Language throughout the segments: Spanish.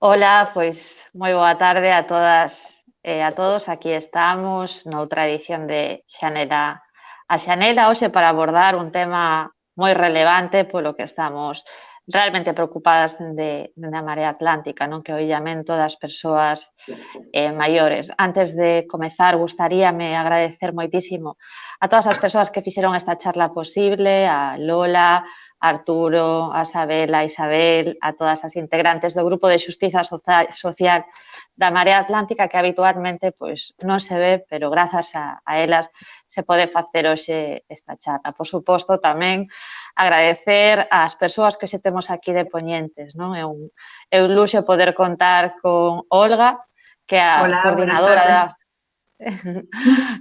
Ola, pois moi boa tarde a todas e a todos. Aquí estamos noutra edición de Xanela a Xanela, hoxe para abordar un tema moi relevante polo que estamos realmente preocupadas dende a Marea Atlántica, non, que é o illamento das persoas maiores. Antes de comezar, gustaríame agradecer moitísimo a todas as persoas que fixeron esta charla posible, a Lola, a Arturo, a Sabela, a Isabel, a todas as integrantes do Grupo de Xustiza Social da Marea Atlántica, que habitualmente pois, non se ve, pero grazas a elas se pode facer hoxe esta charla. Por suposto, tamén agradecer ás persoas que hoxe temos aquí de poñentes, non? É un luxo poder contar con Olga, que é a Hola, coordinadora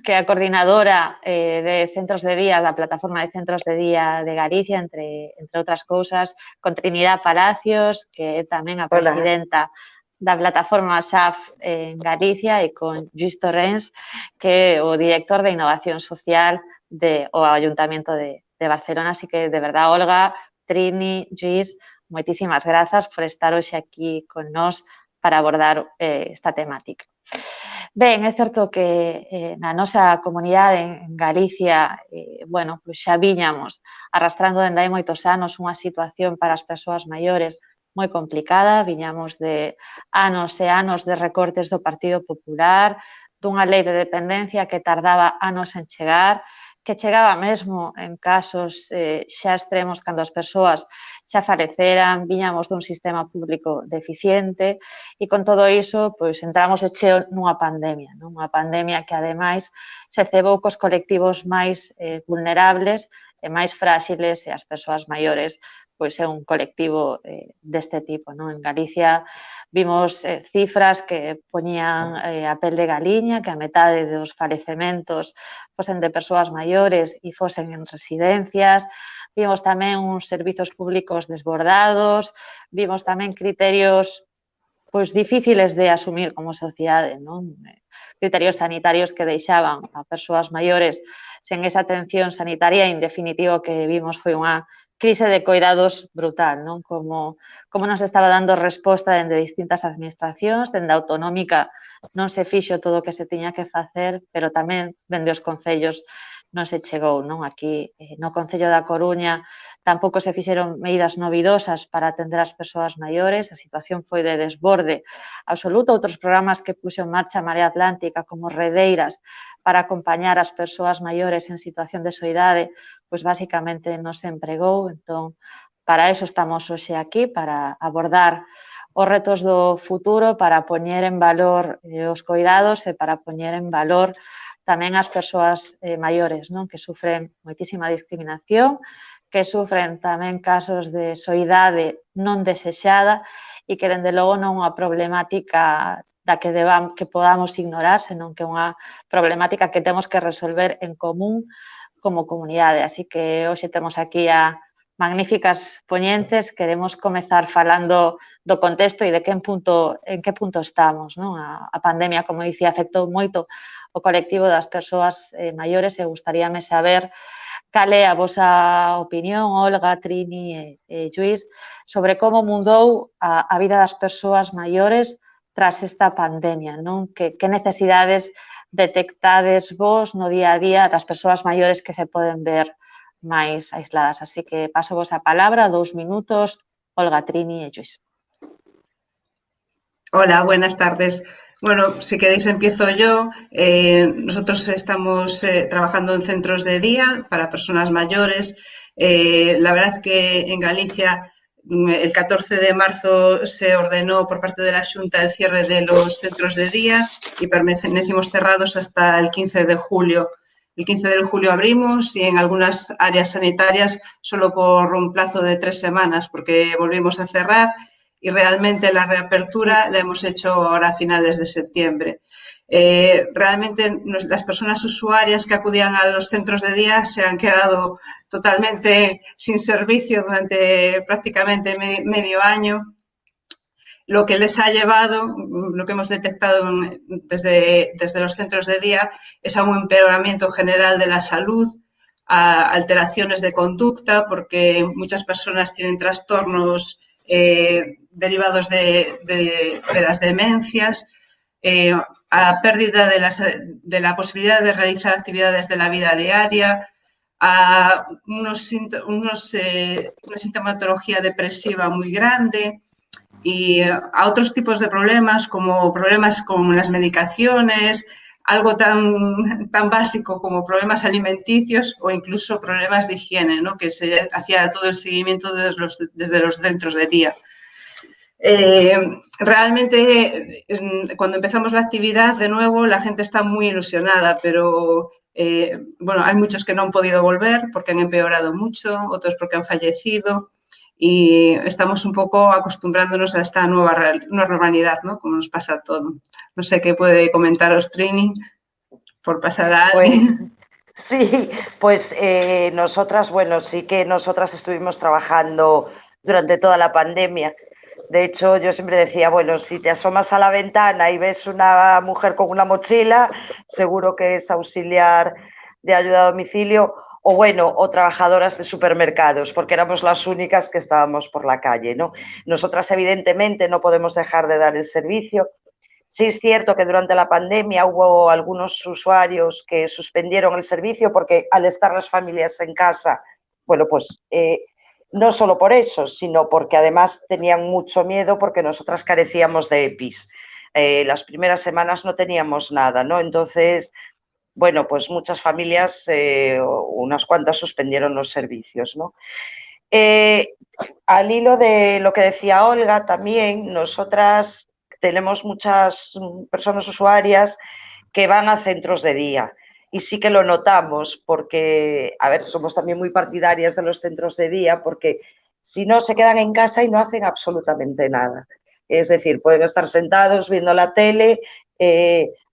que é a coordinadora de centros de día da Plataforma de Centros de Día de Galicia, entre outras cousas, con Trinidad Palacios, que é tamén a presidenta da plataforma SAF en Galicia, e con Lluís Torrens, que é o director de Innovación Social do Ayuntamiento de Barcelona. Así que, de verdad, Olga, Trini, Lluís, moitísimas grazas por estar hoxe aquí con nós para abordar esta temática. Ben, é certo que na nosa comunidade en Galicia, bueno, pois xa viñamos arrastrando dende hai moitos anos unha situación para as persoas maiores moi complicada, viñamos de anos e anos de recortes do Partido Popular, dunha lei de dependencia que tardaba anos en chegar, que chegaba mesmo en casos xa extremos cando as persoas xa faleceran, viñamos dun sistema público deficiente e con todo iso pois entramos de cheo nunha pandemia, non? Unha pandemia que ademais se cebou cos colectivos máis vulnerables e máis fráxiles, e as persoas maiores pois é un colectivo deste tipo, non? En Galicia vimos cifras que poñían a pel de galiña, que a metade dos falecementos fosen de persoas maiores e fosen en residencias. Vimos tamén uns servizos públicos desbordados, vimos tamén criterios pois difíciles de asumir como sociedade, non? Criterios sanitarios que deixaban a persoas maiores sen esa atención sanitaria, e en definitivo que vimos foi unha crise de coidados brutal, non? Como non se estaba dando resposta dende distintas administracións, dende a autonómica non se fixo todo o que se tiña que facer, pero tamén dende os concellos non se chegou, non? Aquí no Concello da Coruña tampouco se fixeron medidas novidosas para atender as persoas maiores, a situación foi de desborde absoluto. Outros programas que puxo en marcha a Marea Atlántica, como Redeiras, para acompañar as persoas maiores en situación de soidade, pois basicamente non se empregou. Entón, para eso estamos hoxe aquí, para abordar os retos do futuro, para poñer en valor os coidados e para poñer en valor tamén as persoas maiores, non? Que sufren moitísima discriminación, que sufren tamén casos de soidade non desexada e que, dende logo, non é unha problemática da que podamos ignorar, senón que é unha problemática que temos que resolver en común como comunidade. Así que hoxe temos aquí a magníficas poñentes. Queremos comezar falando do contexto e de en que punto estamos, non? A pandemia, como dicía, afectou moito o colectivo das persoas maiores, e gustaríame saber cal é a vosa opinión, Olga, Trini e Lluís, sobre como mudou a vida das persoas maiores tras esta pandemia, non? Que necesidades detectades vos no día a día das persoas maiores que se poden ver máis aisladas. Así que paso vos a palabra, 2 minutos, Olga, Trini e Lluís. Hola, buenas tardes. Bueno, si queréis empiezo yo. Nosotros estamos trabajando en centros de día para personas mayores. La verdad que en Galicia el 14 de marzo se ordenó por parte de la Xunta el cierre de los centros de día y permanecimos cerrados hasta el 15 de julio. El 15 de julio abrimos y en algunas áreas sanitarias solo por un plazo de 3 semanas, porque volvimos a cerrar y realmente la reapertura la hemos hecho ahora a finales de septiembre. Realmente las personas usuarias que acudían a los centros de día se han quedado totalmente sin servicio durante prácticamente medio año, lo que les ha llevado, lo que hemos detectado desde los centros de día, es a un empeoramiento general de la salud, a alteraciones de conducta, porque muchas personas tienen trastornos derivados de las demencias, a pérdida de la posibilidad de realizar actividades de la vida diaria, a una sintomatología depresiva muy grande, y a otros tipos de problemas, como problemas con las medicaciones, algo tan básico como problemas alimenticios o incluso problemas de higiene, ¿no? Que se hacía todo el seguimiento desde los centros de día. Realmente, cuando empezamos la actividad, de nuevo, la gente está muy ilusionada, pero bueno, hay muchos que no han podido volver porque han empeorado mucho, otros porque han fallecido, y estamos un poco acostumbrándonos a esta nueva normalidad, ¿no? Como nos pasa a todo. No sé qué puede comentaros Trini, por pasar a alguien. Pues sí, pues nosotras, bueno, sí que nosotras estuvimos trabajando durante toda la pandemia. De hecho, yo siempre decía, bueno, si te asomas a la ventana y ves una mujer con una mochila, seguro que es auxiliar de ayuda a domicilio o, bueno, o trabajadoras de supermercados, porque éramos las únicas que estábamos por la calle, ¿no? Nosotras, evidentemente, no podemos dejar de dar el servicio. Sí es cierto que durante la pandemia hubo algunos usuarios que suspendieron el servicio porque al estar las familias en casa, bueno, pues no solo por eso, sino porque además tenían mucho miedo porque nosotras carecíamos de EPIs. Las primeras semanas no teníamos nada, ¿no? Entonces, bueno, pues muchas familias, unas cuantas suspendieron los servicios, ¿no? Al hilo de lo que decía Olga, también nosotras tenemos muchas personas usuarias que van a centros de día y sí que lo notamos porque, a ver, somos también muy partidarias de los centros de día porque si no se quedan en casa y no hacen absolutamente nada. Es decir, pueden estar sentados viendo la tele,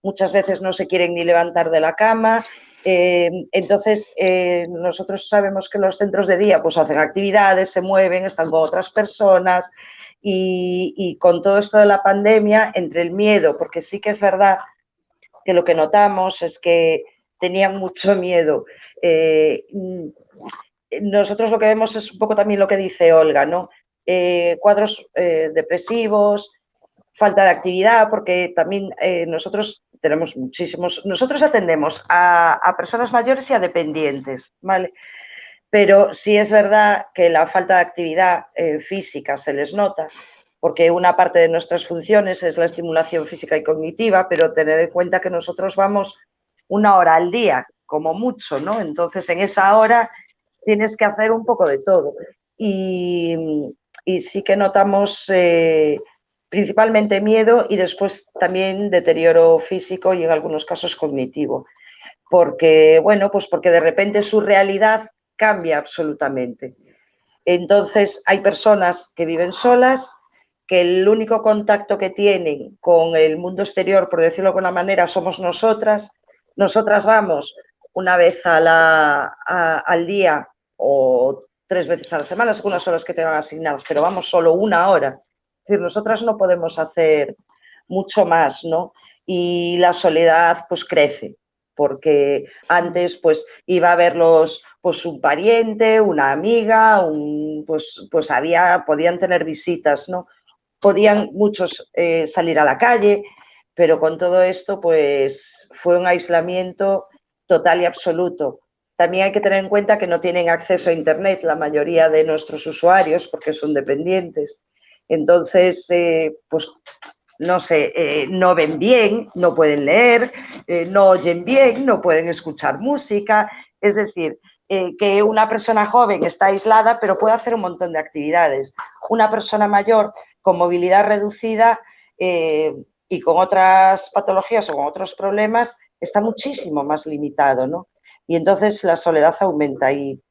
muchas veces no se quieren ni levantar de la cama. Entonces, nosotros sabemos que los centros de día pues hacen actividades, se mueven, están con otras personas y con todo esto de la pandemia, entre el miedo, porque sí que es verdad que lo que notamos es que tenían mucho miedo. Nosotros lo que vemos es un poco también lo que dice Olga, ¿no? Cuadros depresivos, falta de actividad, porque también nosotros tenemos muchísimos, nosotros atendemos a personas mayores y a dependientes, ¿vale? Pero sí es verdad que la falta de actividad física se les nota, porque una parte de nuestras funciones es la estimulación física y cognitiva, pero tened en cuenta que nosotros vamos 1 hora al día, como mucho, ¿no? Entonces, en esa hora tienes que hacer un poco de todo. Y sí que notamos principalmente miedo y después también deterioro físico y en algunos casos cognitivo. Porque, bueno, pues porque de repente su realidad cambia absolutamente. Entonces, hay personas que viven solas, que el único contacto que tienen con el mundo exterior, por decirlo de alguna manera, somos nosotras. Nosotras vamos 1 vez al día o 3 veces a la semana, según las horas que tengan asignadas, pero vamos solo 1 hora. Es decir, nosotras no podemos hacer mucho más, ¿no? Y la soledad pues crece, porque antes pues iba a verlos pues un pariente, una amiga, pues podían tener visitas, ¿no? Podían muchos salir a la calle, pero con todo esto pues fue un aislamiento total y absoluto. También hay que tener en cuenta que no tienen acceso a Internet la mayoría de nuestros usuarios porque son dependientes. Entonces, pues no sé, no ven bien, no pueden leer, no oyen bien, no pueden escuchar música. Es decir, que una persona joven está aislada, pero puede hacer un montón de actividades. Una persona mayor con movilidad reducida y con otras patologías o con otros problemas está muchísimo más limitado, ¿no? Y entonces la soledad aumenta y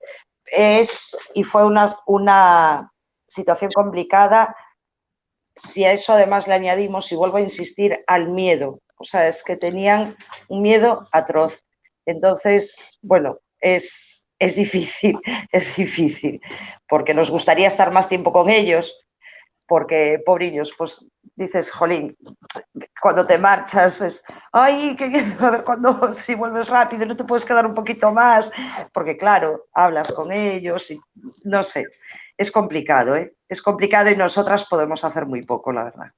fue una situación complicada si a eso además le añadimos, y vuelvo a insistir, al miedo. O sea, es que tenían un miedo atroz. Entonces, bueno, es difícil, es difícil, porque nos gustaría estar más tiempo con ellos, porque, pobrillos, pues dices, jolín, cuando te marchas es, ay, a ver cuando, si vuelves rápido, no te puedes quedar un poquito más, porque claro, hablas con ellos y no sé, es complicado, ¿eh? Es complicado y nosotras podemos hacer muy poco, la verdad.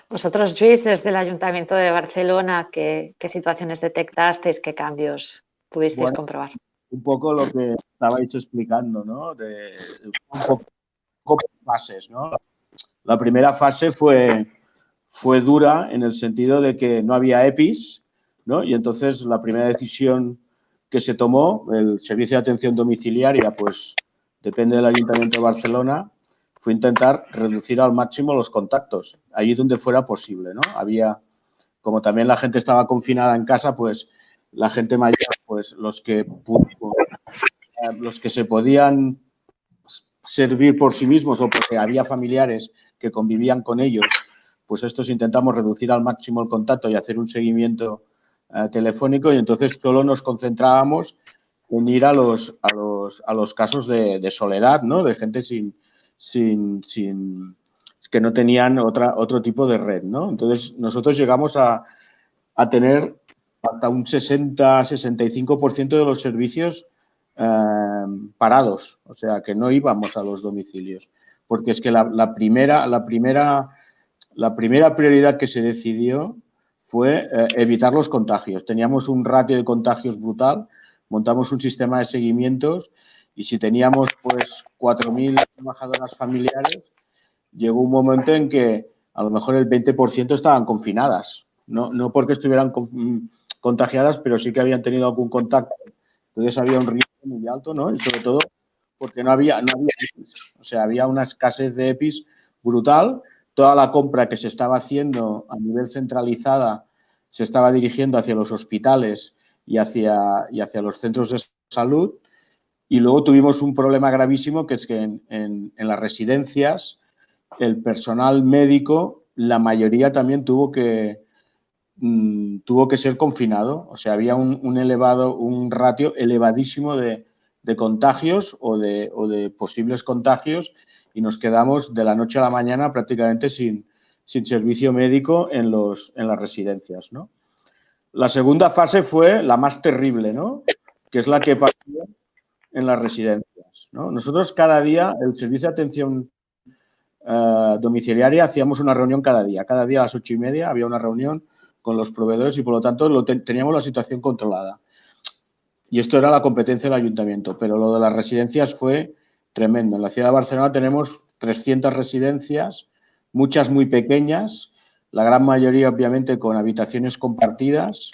Vosotros, Lluís, desde el Ayuntamiento de Barcelona, ¿qué situaciones detectasteis, qué cambios pudisteis comprobar? Un poco lo que estabais explicando, ¿no? Un poco fases, ¿no? La primera fase fue dura en el sentido de que no había EPIs, ¿no? Y entonces la primera decisión que se tomó, el servicio de atención domiciliaria, pues depende del Ayuntamiento de Barcelona, fue intentar reducir al máximo los contactos, allí donde fuera posible, ¿no? Había, como también la gente estaba confinada en casa, pues la gente mayor, pues los que se podían servir por sí mismos o porque había familiares que convivían con ellos, pues estos intentamos reducir al máximo el contacto y hacer un seguimiento telefónico, y entonces solo nos concentrábamos en ir a los casos de soledad, ¿no? De gente que no tenían otro tipo de red, ¿no? Entonces nosotros llegamos a tener hasta un 60-65% de los servicios parados, o sea, que no íbamos a los domicilios, porque es que la primera prioridad que se decidió fue evitar los contagios. Teníamos un ratio de contagios brutal, montamos un sistema de seguimientos y si teníamos pues 4.000 trabajadoras familiares, llegó un momento en que a lo mejor el 20% estaban confinadas, no porque estuvieran contagiadas, pero sí que habían tenido algún contacto. Entonces había un riesgo muy alto, ¿no? Y sobre todo porque no había EPIs. O sea, había una escasez de EPIs brutal. Toda la compra que se estaba haciendo a nivel centralizada se estaba dirigiendo hacia los hospitales y hacia los centros de salud. Y luego tuvimos un problema gravísimo, que es que en las residencias el personal médico, la mayoría también tuvo que ser confinado. O sea, había un ratio elevadísimo de contagios o de posibles contagios, y nos quedamos de la noche a la mañana prácticamente sin servicio médico en las residencias, ¿no? La segunda fase fue la más terrible, ¿no? Que es la que pasó en las residencias, ¿no? Nosotros cada día, el servicio de atención domiciliaria, hacíamos una reunión cada día. Cada día a las 8:30 había una reunión con los proveedores y, por lo tanto, teníamos la situación controlada. Y esto era la competencia del ayuntamiento, pero lo de las residencias fue tremendo. En la ciudad de Barcelona tenemos 300 residencias, muchas muy pequeñas, la gran mayoría, obviamente, con habitaciones compartidas,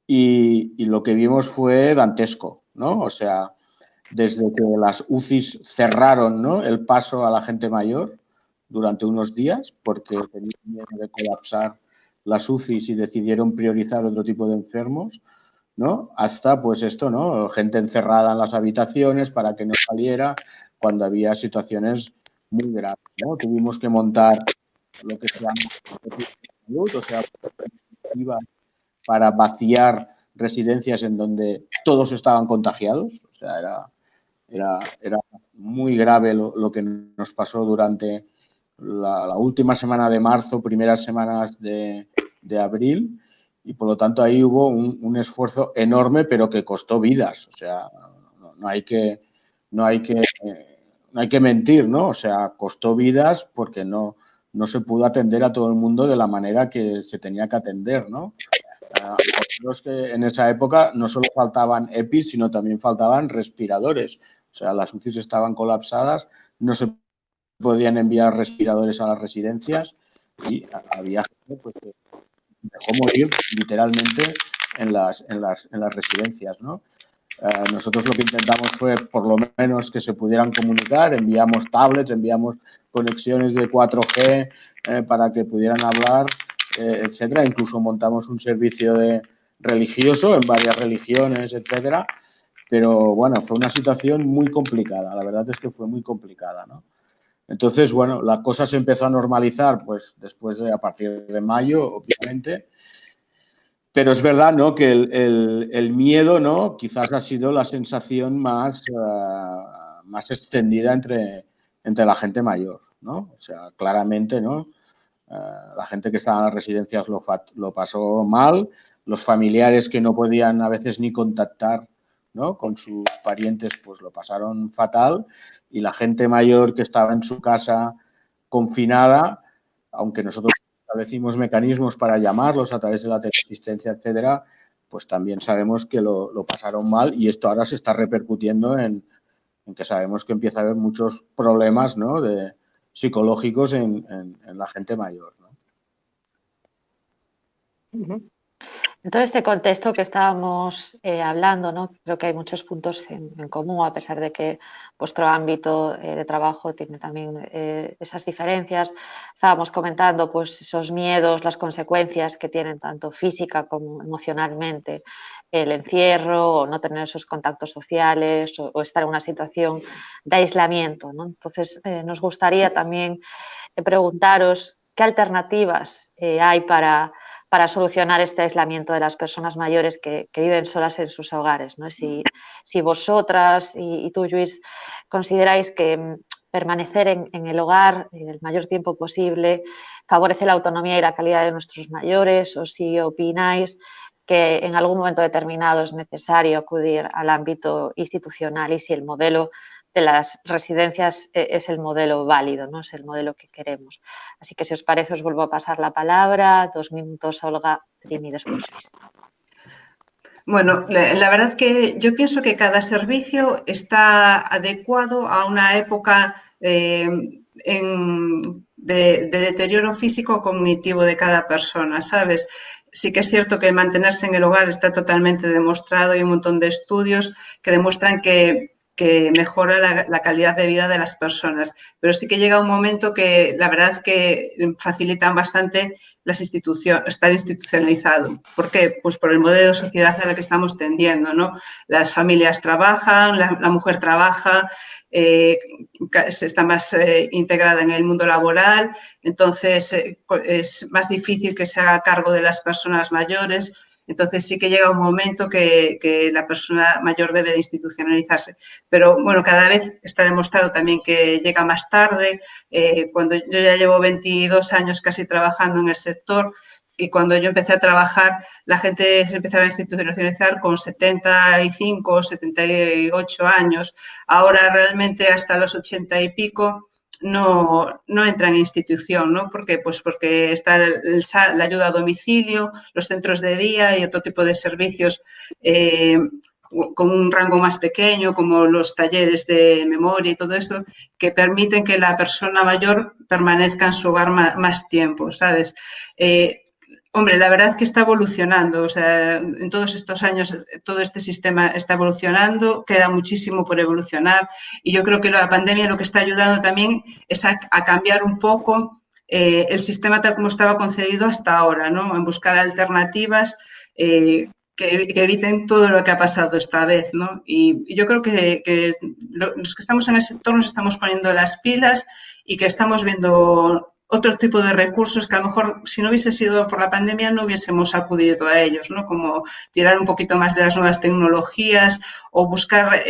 y lo que vimos fue dantesco, ¿no? O sea, desde que las UCIs cerraron, ¿no?, el paso a la gente mayor durante unos días porque tenían miedo de colapsar las UCIs y decidieron priorizar otro tipo de enfermos, ¿no?, hasta pues esto, ¿no?, gente encerrada en las habitaciones para que no saliera cuando había situaciones muy graves, ¿no? Tuvimos que montar lo que se llama, o sea, para vaciar residencias en donde todos estaban contagiados. O sea, era muy grave lo que nos pasó durante la última semana de marzo, primeras semanas de abril, y por lo tanto ahí hubo un esfuerzo enorme, pero que costó vidas. O sea, no hay que mentir, ¿no? O sea, costó vidas porque no se pudo atender a todo el mundo de la manera que se tenía que atender, ¿no? Los que en esa época no solo faltaban EPIs, sino también faltaban respiradores. O sea, las UCIs estaban colapsadas, no se podían enviar respiradores a las residencias y había gente pues, que dejó morir literalmente en las residencias, ¿no? Nosotros lo que intentamos fue por lo menos que se pudieran comunicar, enviamos tablets, enviamos conexiones de 4G para que pudieran hablar, etcétera. Incluso montamos un servicio religioso en varias religiones, etcétera. Pero bueno, fue una situación muy complicada, la verdad es que fue muy complicada, ¿no? Entonces, bueno, la cosa se empezó a normalizar pues después a partir de mayo, obviamente. Pero es verdad, ¿no?, que el miedo, ¿no?, quizás ha sido la sensación más extendida entre la gente mayor, ¿no? O sea, claramente, ¿no? La gente que estaba en las residencias lo pasó mal, los familiares que no podían a veces ni contactar, ¿no?, con sus parientes, pues lo pasaron fatal, y la gente mayor que estaba en su casa confinada, aunque nosotros establecimos mecanismos para llamarlos a través de la teleasistencia, etcétera, pues también sabemos que lo pasaron mal, y esto ahora se está repercutiendo en que sabemos que empieza a haber muchos problemas, ¿no?, psicológicos en la gente mayor, ¿no? En todo este contexto que estábamos hablando, ¿no?, creo que hay muchos puntos en común, a pesar de que vuestro ámbito de trabajo tiene también esas diferencias. Estábamos comentando pues esos miedos, las consecuencias que tienen tanto física como emocionalmente el encierro, o no tener esos contactos sociales, o estar en una situación de aislamiento, ¿no? Entonces, nos gustaría también preguntaros qué alternativas hay para solucionar este aislamiento de las personas mayores que viven solas en sus hogares, ¿no? Si vosotras y tú, Lluís, consideráis que permanecer en el hogar el mayor tiempo posible favorece la autonomía y la calidad de nuestros mayores, o si opináis que en algún momento determinado es necesario acudir al ámbito institucional, y si el modelo de las residencias es el modelo válido, ¿no?, es el modelo que queremos. Así que, si os parece, os vuelvo a pasar la palabra. 2 minutos, Olga, Trini, después Luis. Bueno, la verdad que yo pienso que cada servicio está adecuado a una época de deterioro físico o cognitivo de cada persona, ¿sabes? Sí que es cierto que mantenerse en el hogar está totalmente demostrado, y un montón de estudios que demuestran que mejora la calidad de vida de las personas, pero sí que llega un momento que la verdad que facilitan bastante estar institucionalizado. ¿Por qué? Pues por el modelo de sociedad a la que estamos tendiendo, ¿no? Las familias trabajan, la mujer trabaja, está más integrada en el mundo laboral, entonces es más difícil que se haga cargo de las personas mayores. Entonces sí que llega un momento que la persona mayor debe de institucionalizarse. Pero bueno, cada vez está demostrado también que llega más tarde. Cuando yo ya llevo 22 años casi trabajando en el sector, y cuando yo empecé a trabajar, la gente se empezaba a institucionalizar con 75, 78 años. Ahora realmente hasta los 80 y pico no entra en institución, ¿no? ¿Por qué? Pues porque está la ayuda a domicilio, los centros de día y otro tipo de servicios con un rango más pequeño, como los talleres de memoria y todo esto, que permiten que la persona mayor permanezca en su hogar más tiempo, ¿sabes? Hombre, la verdad que está evolucionando, o sea, en todos estos años todo este sistema está evolucionando, queda muchísimo por evolucionar, y yo creo que la pandemia lo que está ayudando también es a cambiar un poco el sistema tal como estaba concebido hasta ahora, ¿no? En buscar alternativas que eviten todo lo que ha pasado esta vez, ¿no? Y yo creo que los que estamos en el sector nos estamos poniendo las pilas, y que estamos viendo otro tipo de recursos que a lo mejor, si no hubiese sido por la pandemia, no hubiésemos acudido a ellos, ¿no? Como tirar un poquito más de las nuevas tecnologías, o buscar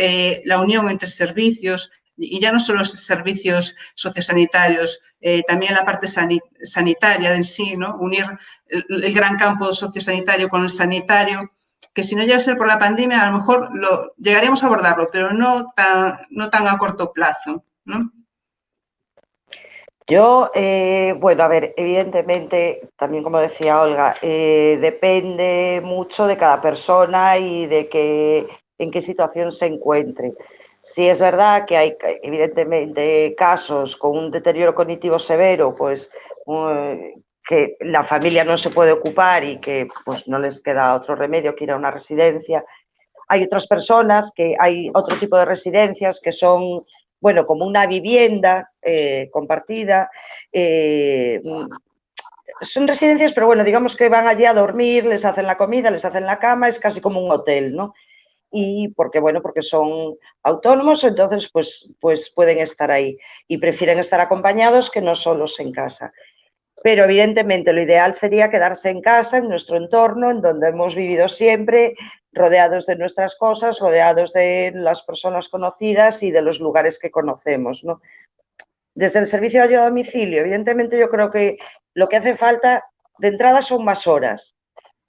la unión entre servicios, y ya no solo los servicios sociosanitarios, también la parte sanitaria en sí, ¿no? Unir el gran campo sociosanitario con el sanitario, que si no llega a ser por la pandemia, a lo mejor llegaríamos a abordarlo, pero no tan a corto plazo, ¿no? Yo, bueno, a ver, evidentemente, también como decía Olga, depende mucho de cada persona y de en qué situación se encuentre. Sí es verdad que hay, evidentemente, casos con un deterioro cognitivo severo, pues que la familia no se puede ocupar y que pues no les queda otro remedio que ir a una residencia. Hay otras personas hay otro tipo de residencias que son, bueno, como una vivienda compartida. Son residencias, pero bueno, digamos que van allí a dormir, les hacen la comida, les hacen la cama, es casi como un hotel, ¿no? y porque, bueno, porque son autónomos, entonces pues pueden estar ahí y prefieren estar acompañados que no solos en casa. Pero evidentemente lo ideal sería quedarse en casa, en nuestro entorno, en donde hemos vivido siempre, rodeados de nuestras cosas, rodeados de las personas conocidas y de los lugares que conocemos, ¿no? Desde el servicio de ayuda a domicilio, evidentemente yo creo que lo que hace falta de entrada son más horas,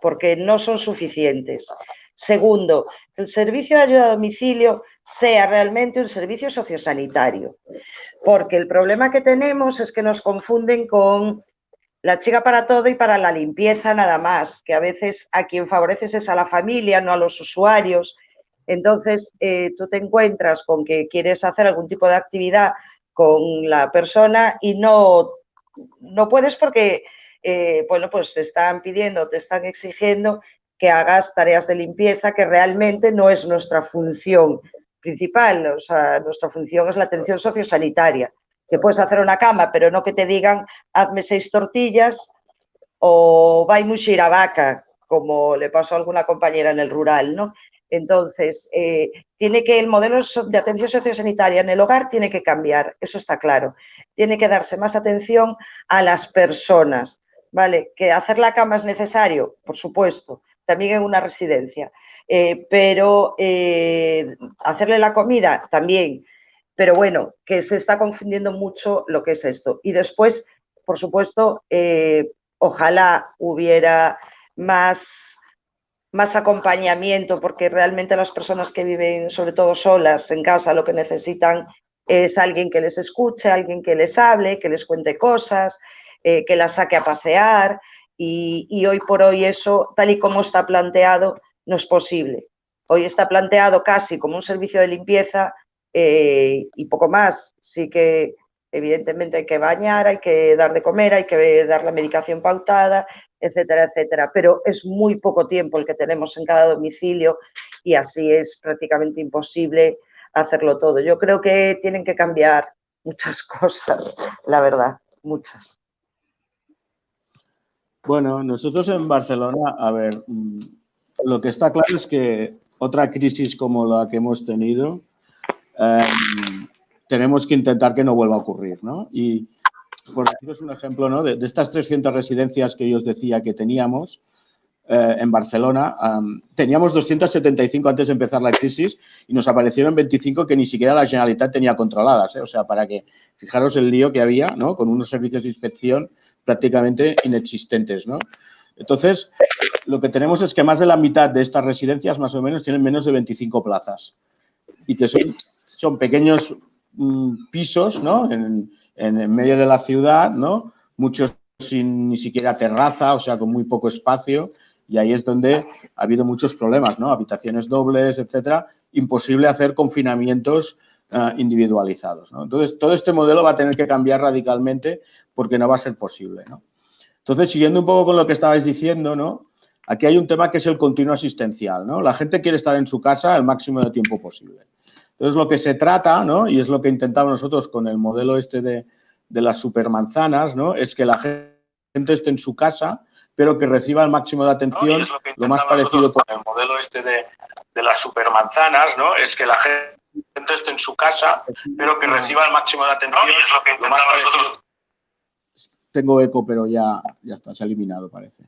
porque no son suficientes. Segundo, que el servicio de ayuda a domicilio sea realmente un servicio sociosanitario, porque el problema que tenemos es que nos confunden con la chica para todo y para la limpieza nada más, que a veces a quien favoreces es a la familia, no a los usuarios. Entonces, tú te encuentras con que quieres hacer algún tipo de actividad con la persona y no puedes porque, bueno, pues te están pidiendo, te están exigiendo que hagas tareas de limpieza que realmente no es nuestra función principal. O sea, nuestra función es la atención sociosanitaria, que puedes hacer una cama, pero no que te digan hazme 6 tortillas o vai muxir a vaca, como le pasó a alguna compañera en el rural, ¿no? Entonces, tiene que el modelo de atención sociosanitaria en el hogar tiene que cambiar, eso está claro. Tiene que darse más atención a las personas, ¿vale? Que hacer la cama es necesario, por supuesto, también en una residencia, pero hacerle la comida también. Pero bueno, que se está confundiendo mucho lo que es esto. Y después, por supuesto, ojalá hubiera más acompañamiento, porque realmente las personas que viven, sobre todo solas en casa, lo que necesitan es alguien que les escuche, alguien que les hable, que les cuente cosas, que las saque a pasear. Y hoy por hoy eso, tal y como está planteado, no es posible. Hoy está planteado casi como un servicio de limpieza y poco más. Sí que evidentemente hay que bañar, hay que dar de comer, hay que dar la medicación pautada, etcétera, etcétera. Pero es muy poco tiempo el que tenemos en cada domicilio y así es prácticamente imposible hacerlo todo. Yo creo que tienen que cambiar muchas cosas, la verdad, muchas. Bueno, nosotros en Barcelona, a ver, lo que está claro es que otra crisis como la que hemos tenido, tenemos que intentar que no vuelva a ocurrir, ¿no? Y por deciros un ejemplo, ¿no? De estas 300 residencias que yo os decía que teníamos en Barcelona, teníamos 275 antes de empezar la crisis y nos aparecieron 25 que ni siquiera la Generalitat tenía controladas, ¿eh? O sea, para que fijaros el lío que había, ¿no? Con unos servicios de inspección prácticamente inexistentes, ¿no? Entonces, lo que tenemos es que más de la mitad de estas residencias, más o menos, tienen menos de 25 plazas y que son pequeños pisos, ¿no? En medio de la ciudad, ¿no? Muchos sin ni siquiera terraza, o sea, con muy poco espacio, y ahí es donde ha habido muchos problemas, ¿no? Habitaciones dobles, etcétera. Imposible hacer confinamientos individualizados, ¿no? Entonces, todo este modelo va a tener que cambiar radicalmente porque no va a ser posible, ¿no? Entonces, siguiendo un poco con lo que estabais diciendo, ¿no? Aquí hay un tema que es el continuo asistencial, ¿no? La gente quiere estar en su casa el máximo de tiempo posible. Entonces, lo que se trata, ¿no? Y es lo que intentamos nosotros con el modelo este de las supermanzanas, ¿no? Es que la gente esté en su casa, pero que reciba el máximo de atención, lo más parecido con el modelo este de las supermanzanas, ¿no? Es que la gente esté en su casa, pero que reciba el máximo de atención, lo más parecido. Tengo eco, pero ya está, se ha eliminado, parece.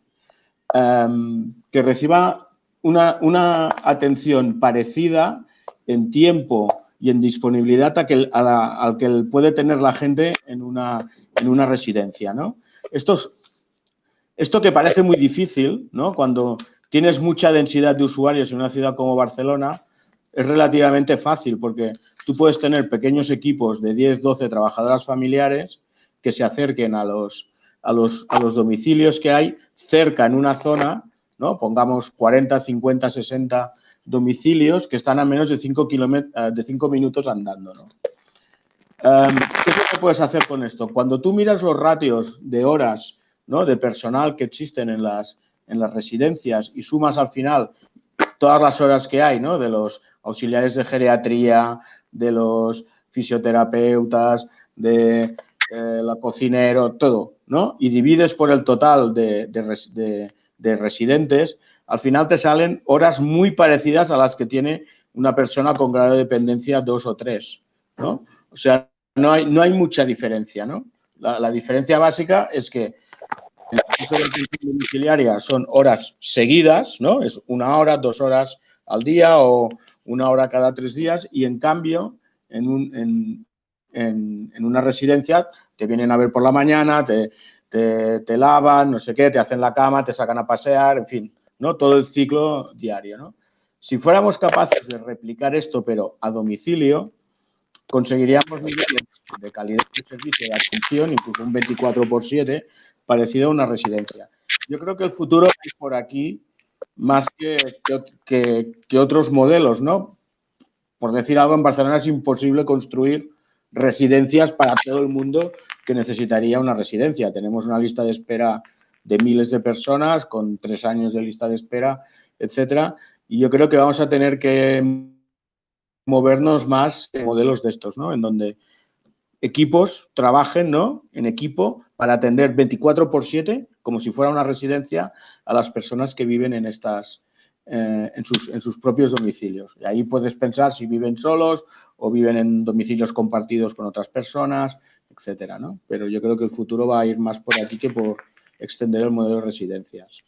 Que reciba una atención parecida en tiempo y en disponibilidad al que puede tener la gente en una residencia, ¿no? Esto que parece muy difícil, ¿no? Cuando tienes mucha densidad de usuarios en una ciudad como Barcelona, es relativamente fácil porque tú puedes tener pequeños equipos de 10, 12 trabajadoras familiares que se acerquen a los domicilios que hay cerca en una zona, ¿no? Pongamos 40, 50, 60 domicilios que están a menos de 5 minutos andando, ¿no? ¿Qué es lo que puedes hacer con esto? Cuando tú miras los ratios de horas, ¿no? De personal que existen en las residencias y sumas al final todas las horas que hay, ¿no? De los auxiliares de geriatría, de los fisioterapeutas, de la cocinero, todo, ¿no? Y divides por el total de residentes, al final te salen horas muy parecidas a las que tiene una persona con grado de dependencia 2 o 3, ¿no? O sea, no hay mucha diferencia, ¿no? La diferencia básica es que en el caso de la atención domiciliaria son horas seguidas, ¿no? Es 1 hora, 2 horas al día o 1 hora cada 3 días y, en cambio, en una residencia te vienen a ver por la mañana, te lavan, no sé qué, te hacen la cama, te sacan a pasear, en fin, ¿no? Todo el ciclo diario, ¿no? Si fuéramos capaces de replicar esto, pero a domicilio, conseguiríamos niveles de calidad de servicio de atención, incluso un 24/7, parecido a una residencia. Yo creo que el futuro es por aquí más que otros modelos, ¿no? Por decir algo, en Barcelona es imposible construir residencias para todo el mundo que necesitaría una residencia. Tenemos una lista de espera de miles de personas con 3 años de lista de espera, etcétera. Y yo creo que vamos a tener que movernos más en modelos de estos, ¿no? En donde equipos trabajen, ¿no? En equipo para atender 24/7, como si fuera una residencia, a las personas que viven en estas, en sus propios domicilios. Y ahí puedes pensar si viven solos o viven en domicilios compartidos con otras personas, etcétera, ¿no? Pero yo creo que el futuro va a ir más por aquí que por extender el modelo de residencias.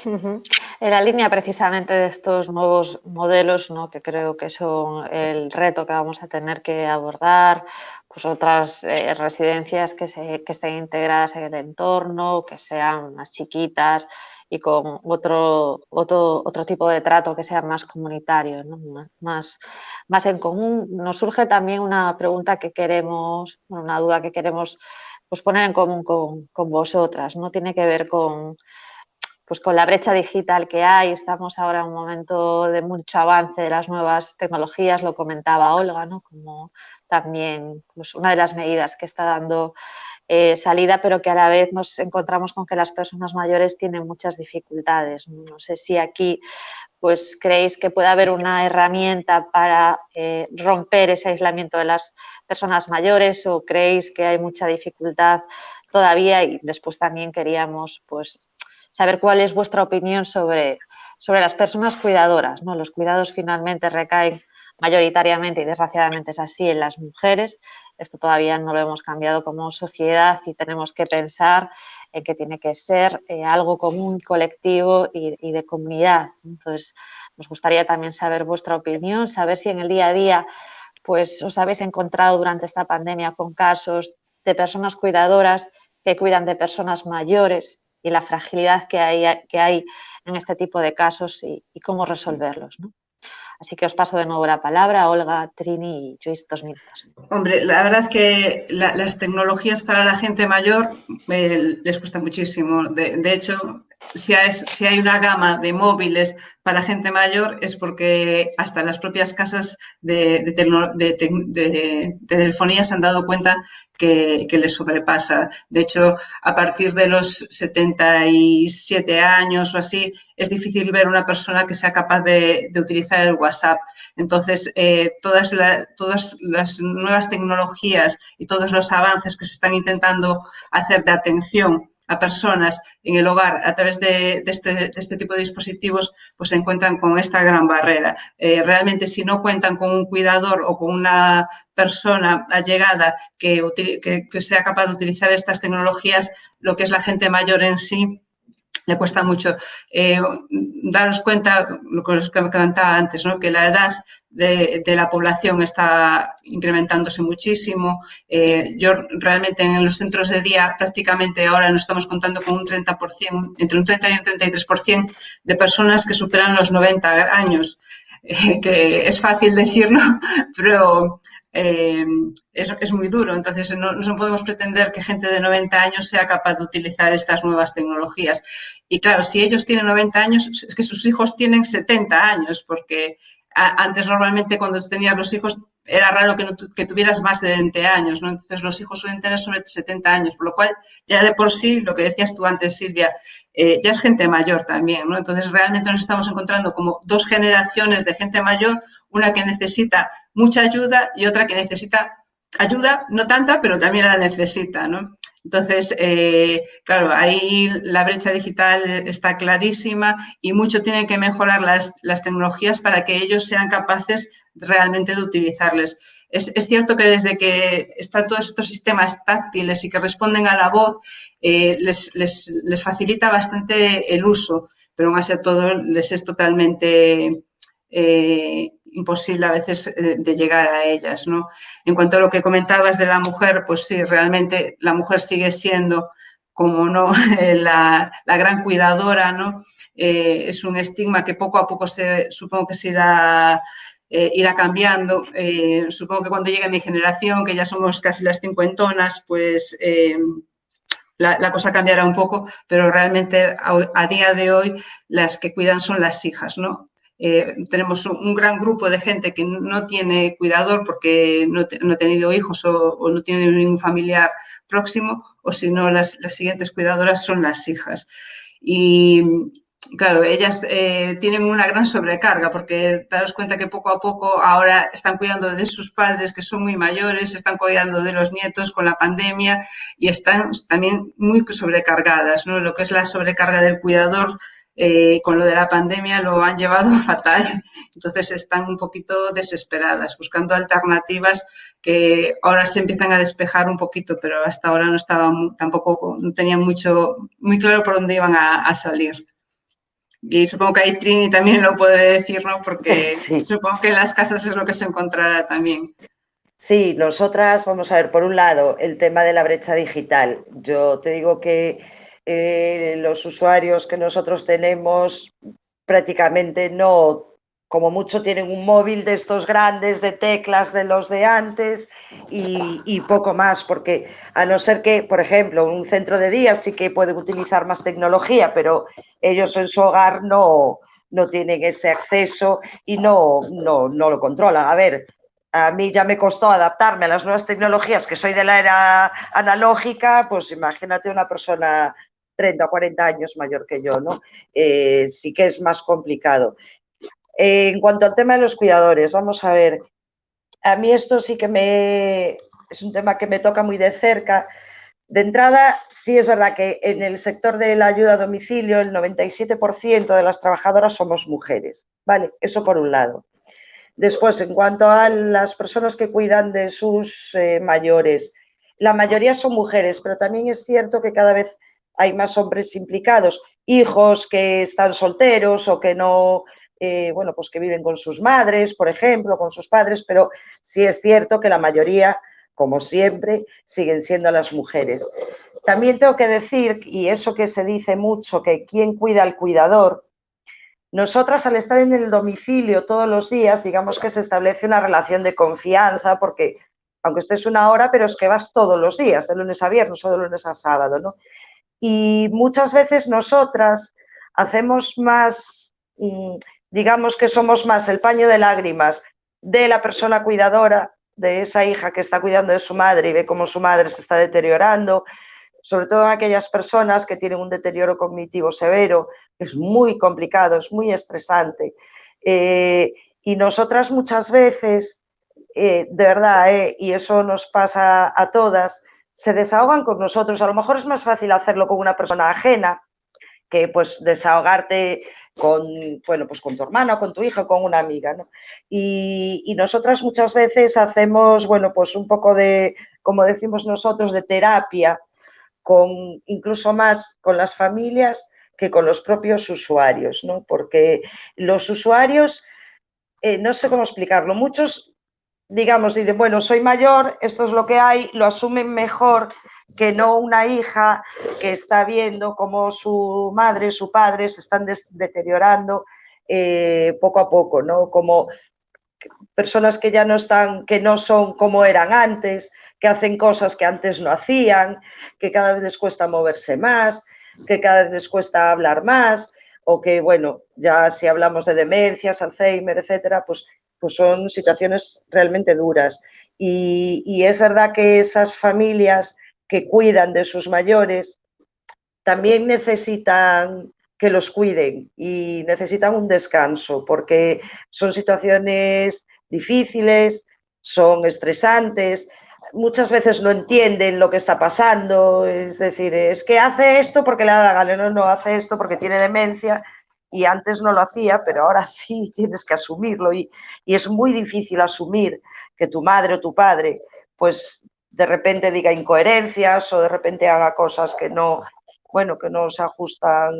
En la línea precisamente de estos nuevos modelos, ¿no? Que creo que son el reto que vamos a tener que abordar, pues otras residencias que estén integradas en el entorno, que sean más chiquitas y con otro tipo de trato que sea más comunitario, ¿no? Más en común. Nos surge también una pregunta que queremos, una duda que queremos pues, poner en común con vosotras, ¿no? Tiene que ver con la brecha digital que hay. Estamos ahora en un momento de mucho avance de las nuevas tecnologías, lo comentaba Olga, ¿no? Como también pues, una de las medidas que está dando salida, pero que a la vez nos encontramos con que las personas mayores tienen muchas dificultades. No sé si aquí pues creéis que puede haber una herramienta para romper ese aislamiento de las personas mayores, o creéis que hay mucha dificultad todavía. Y después también queríamos pues saber cuál es vuestra opinión sobre las personas cuidadoras, ¿no? Los cuidados finalmente recaen mayoritariamente, y desgraciadamente es así, en las mujeres. Esto todavía no lo hemos cambiado como sociedad y tenemos que pensar en que tiene que ser algo común, colectivo y de comunidad. Entonces, nos gustaría también saber vuestra opinión, saber si en el día a día pues, os habéis encontrado durante esta pandemia con casos de personas cuidadoras que cuidan de personas mayores y la fragilidad que hay en este tipo de casos y cómo resolverlos, ¿no? Así que os paso de nuevo la palabra, Olga, Trini y Joyce, 2 minutos. Hombre, la verdad que las tecnologías para la gente mayor les cuesta muchísimo. De hecho, si hay una gama de móviles para gente mayor es porque hasta las propias casas de telefonía se han dado cuenta que les sobrepasa. De hecho, a partir de los 77 años o así, es difícil ver una persona que sea capaz de utilizar el WhatsApp. Entonces, todas las nuevas tecnologías y todos los avances que se están intentando hacer de atención a personas en el hogar a través de este tipo de dispositivos, pues se encuentran con esta gran barrera. Realmente, si no cuentan con un cuidador o con una persona allegada que sea capaz de utilizar estas tecnologías, lo que es la gente mayor en sí, le cuesta mucho. Daros cuenta, lo que os comentaba antes, ¿no? Que la edad de la población está incrementándose muchísimo. Yo realmente en los centros de día prácticamente ahora nos estamos contando con un 30%, entre un 30 y un 33% de personas que superan los 90 años. Que es fácil decirlo, pero es muy duro. Entonces, no podemos pretender que gente de 90 años sea capaz de utilizar estas nuevas tecnologías. Y claro, si ellos tienen 90 años, es que sus hijos tienen 70 años, porque antes normalmente cuando tenías los hijos era raro que tuvieras más de 20 años, ¿no? Entonces los hijos suelen tener sobre 70 años, por lo cual ya de por sí, lo que decías tú antes, Silvia, ya es gente mayor también, ¿no? Entonces realmente nos estamos encontrando como dos generaciones de gente mayor, una que necesita mucha ayuda y otra que necesita ayuda, no tanta, pero también la necesita, ¿no? Entonces, claro, ahí la brecha digital está clarísima y mucho tienen que mejorar las tecnologías para que ellos sean capaces realmente de utilizarles. Es cierto que desde que están todos estos sistemas táctiles y que responden a la voz, les facilita bastante el uso, pero aún así a todo les es totalmente imposible a veces de llegar a ellas, ¿no? En cuanto a lo que comentabas de la mujer, pues sí, realmente la mujer sigue siendo, como no, la gran cuidadora, ¿no? Es un estigma que poco a poco supongo que se irá cambiando. Supongo que cuando llegue mi generación, que ya somos casi las cincuentonas, pues la cosa cambiará un poco, pero realmente a día de hoy las que cuidan son las hijas, ¿no? Tenemos un gran grupo de gente que no tiene cuidador porque no ha tenido hijos o no tiene ningún familiar próximo, o si no, las siguientes cuidadoras son las hijas. Y claro, ellas tienen una gran sobrecarga porque daros cuenta que poco a poco ahora están cuidando de sus padres que son muy mayores, están cuidando de los nietos con la pandemia y están también muy sobrecargadas, ¿no? Lo que es la sobrecarga del cuidador con lo de la pandemia lo han llevado fatal. Entonces están un poquito desesperadas, buscando alternativas que ahora se empiezan a despejar un poquito, pero hasta ahora no estaban tampoco, no tenían muy claro por dónde iban a salir. Y supongo que ahí Trini también lo puede decir, ¿no? Porque Sí. supongo que en las casas es lo que se encontrará también. Sí, nosotras, vamos a ver, por un lado, el tema de la brecha digital. Yo te digo que los usuarios que nosotros tenemos prácticamente no, como mucho tienen un móvil de estos grandes, de teclas de los de antes y poco más, porque a no ser que, por ejemplo, un centro de día sí que pueden utilizar más tecnología, pero ellos en su hogar no tienen ese acceso y no lo controlan. A ver, a mí ya me costó adaptarme a las nuevas tecnologías, que soy de la era analógica, pues imagínate una persona 30 o 40 años mayor que yo, ¿no? Sí que es más complicado. En cuanto al tema de los cuidadores, vamos a ver, a mí esto sí que es un tema que me toca muy de cerca. De entrada, sí es verdad que en el sector de la ayuda a domicilio el 97% de las trabajadoras somos mujeres, ¿vale? Eso por un lado. Después, en cuanto a las personas que cuidan de sus mayores, la mayoría son mujeres, pero también es cierto que cada vez hay más hombres implicados, hijos que están solteros o que no, bueno, pues que viven con sus madres, por ejemplo, con sus padres, pero sí es cierto que la mayoría, como siempre, siguen siendo las mujeres. También tengo que decir, y eso que se dice mucho, que quién cuida al cuidador. Nosotras, al estar en el domicilio todos los días, digamos que se establece una relación de confianza, porque aunque estés una hora, pero es que vas todos los días, de lunes a viernes o de lunes a sábado, ¿no? Y muchas veces nosotras hacemos más, digamos que somos más el paño de lágrimas de la persona cuidadora, de esa hija que está cuidando de su madre y ve cómo su madre se está deteriorando, sobre todo en aquellas personas que tienen un deterioro cognitivo severo, que es muy complicado, es muy estresante. Y nosotras muchas veces, de verdad, y eso nos pasa a todas, se desahogan con nosotros. A lo mejor es más fácil hacerlo con una persona ajena que pues desahogarte con, bueno, pues con tu hermana, con tu hija, con una amiga, ¿no? Y nosotras muchas veces hacemos, bueno, pues un poco de, como decimos nosotros, de terapia, incluso más con las familias que con los propios usuarios, ¿no? Porque los usuarios, no sé cómo explicarlo, muchos, digamos, dicen, bueno, soy mayor, esto es lo que hay, lo asumen mejor que no una hija que está viendo cómo su madre, su padre se están deteriorando poco a poco, ¿no? Como personas que ya no están, que no son como eran antes, que hacen cosas que antes no hacían, que cada vez les cuesta moverse más, que cada vez les cuesta hablar más, o que, bueno, ya si hablamos de demencias, Alzheimer, etcétera, pues son situaciones realmente duras. Y es verdad que esas familias que cuidan de sus mayores también necesitan que los cuiden y necesitan un descanso porque son situaciones difíciles, son estresantes. muchas veces no entienden lo que está pasando, es decir, es que hace esto porque le da la gana, no hace esto porque tiene demencia y antes no lo hacía, pero ahora sí tienes que asumirlo y es muy difícil asumir que tu madre o tu padre pues de repente diga incoherencias o de repente haga cosas que no, bueno, que no se ajustan,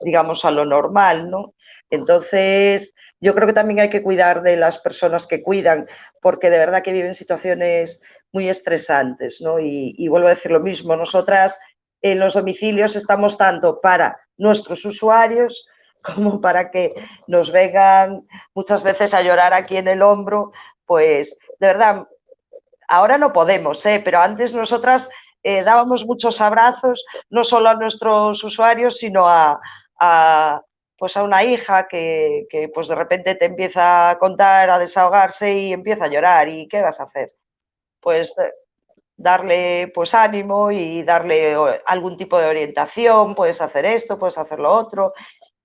digamos, a lo normal, ¿no? Entonces, yo creo que también hay que cuidar de las personas que cuidan, porque de verdad que viven situaciones muy estresantes, ¿no? Y vuelvo a decir lo mismo, nosotras en los domicilios estamos tanto para nuestros usuarios como para que nos vengan muchas veces a llorar aquí en el hombro, pues de verdad, ahora no podemos, pero antes nosotras dábamos muchos abrazos, no solo a nuestros usuarios, sino pues a una hija que pues de repente te empieza a contar, a desahogarse y empieza a llorar. ¿Y qué vas a hacer? Pues darle pues ánimo y darle algún tipo de orientación, puedes hacer esto, puedes hacer lo otro.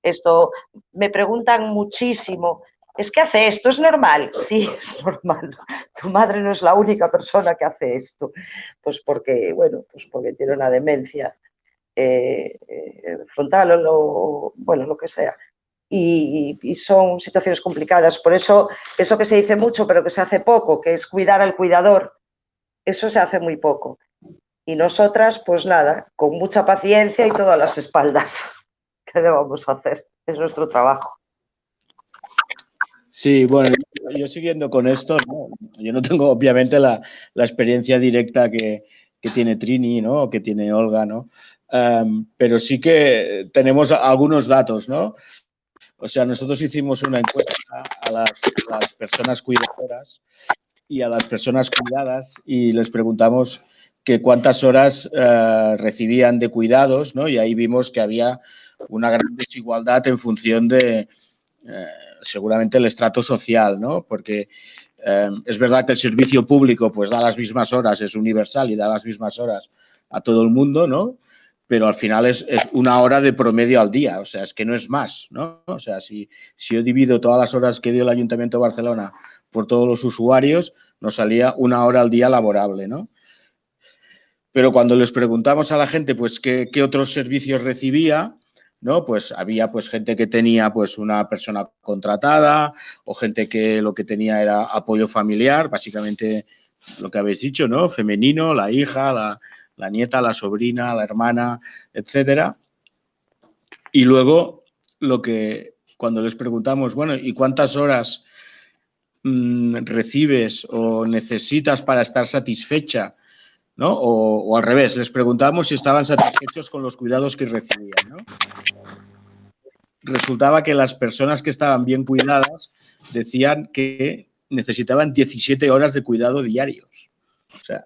Esto me preguntan muchísimo, ¿es que hace esto? ¿Es normal? Sí, es normal. Tu madre no es la única persona que hace esto, pues porque, bueno, pues porque tiene una demencia frontal o bueno, lo que sea. Y son situaciones complicadas. Por eso que se dice mucho, pero que se hace poco, que es cuidar al cuidador, eso se hace muy poco. Y nosotras, pues nada, con mucha paciencia y todas las espaldas. ¿Qué le vamos a hacer? Es nuestro trabajo. Sí, bueno, yo siguiendo con esto, ¿no? Yo no tengo obviamente la experiencia directa que tiene Trini, ¿no? O que tiene Olga, ¿no? Pero sí que tenemos algunos datos, ¿no? O sea, nosotros hicimos una encuesta a las personas cuidadoras y a las personas cuidadas y les preguntamos que cuántas horas recibían de cuidados, ¿no? Y ahí vimos que había una gran desigualdad en función de seguramente el estrato social, ¿no? Porque es verdad que el servicio público pues da las mismas horas, es universal y da las mismas horas a todo el mundo, ¿no? Pero al final es una hora de promedio al día, o sea, es que no es más, ¿no? O sea, si yo divido todas las horas que dio el Ayuntamiento de Barcelona por todos los usuarios, nos salía una hora al día laborable, ¿no? Pero cuando les preguntamos a la gente, pues, qué otros servicios recibía, ¿no? Pues había pues gente que tenía pues una persona contratada o gente que lo que tenía era apoyo familiar, básicamente lo que habéis dicho, ¿no? Femenino, la hija, la nieta, la sobrina, la hermana, etcétera. Y luego cuando les preguntamos, bueno, ¿y cuántas horas recibes o necesitas para estar satisfecha? ¿No? O al revés, les preguntábamos si estaban satisfechos con los cuidados que recibían, ¿no? Resultaba que las personas que estaban bien cuidadas decían que necesitaban 17 horas de cuidado diarios. O sea,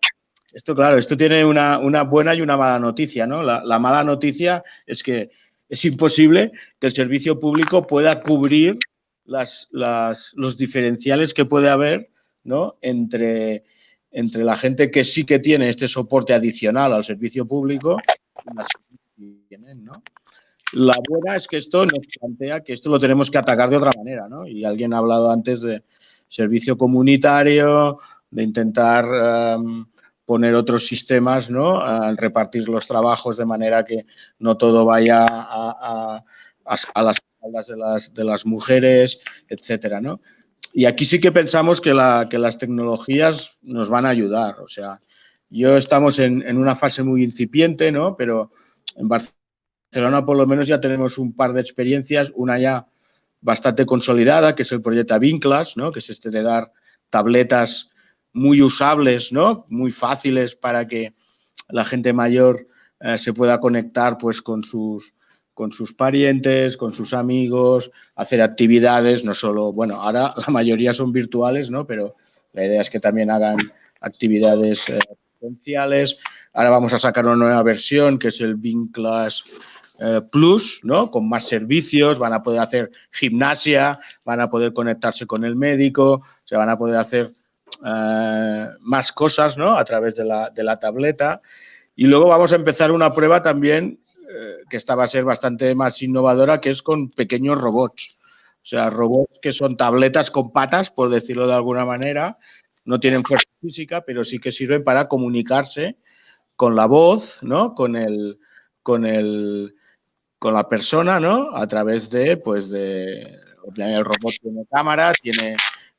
esto tiene una buena y una mala noticia, ¿no? La mala noticia es que es imposible que el servicio público pueda cubrir los diferenciales que puede haber, ¿no? Entre la gente que sí que tiene este soporte adicional al servicio público y las que tienen, ¿no? La buena es que esto nos plantea que esto lo tenemos que atacar de otra manera, ¿no? Y alguien ha hablado antes de servicio comunitario, de intentar poner otros sistemas, ¿no? Repartir los trabajos de manera que no todo vaya a las espaldas de las mujeres, etcétera, ¿no? Y aquí sí que pensamos que las tecnologías nos van a ayudar. O sea, estamos en una fase muy incipiente, ¿no? Pero en Barcelona por lo menos ya tenemos un par de experiencias, una ya bastante consolidada, que es el proyecto Vinclas, ¿no? Que es de dar tabletas muy usables, ¿no? Muy fáciles para que la gente mayor se pueda conectar pues con sus parientes, con sus amigos, hacer actividades, no solo, bueno, ahora la mayoría son virtuales, ¿no? Pero la idea es que también hagan actividades presenciales. Ahora vamos a sacar una nueva versión que es el Vinclas Plus, ¿no? Con más servicios, van a poder hacer gimnasia, van a poder conectarse con el médico, se van a poder hacer más cosas, ¿no? A través de la tableta. Y luego vamos a empezar una prueba también que esta va a ser bastante más innovadora, que es con pequeños robots. O sea, robots que son tabletas con patas, por decirlo de alguna manera, no tienen fuerza física, pero sí que sirven para comunicarse con la voz, ¿no? Con la persona, ¿no? A través de, pues, el robot tiene cámara,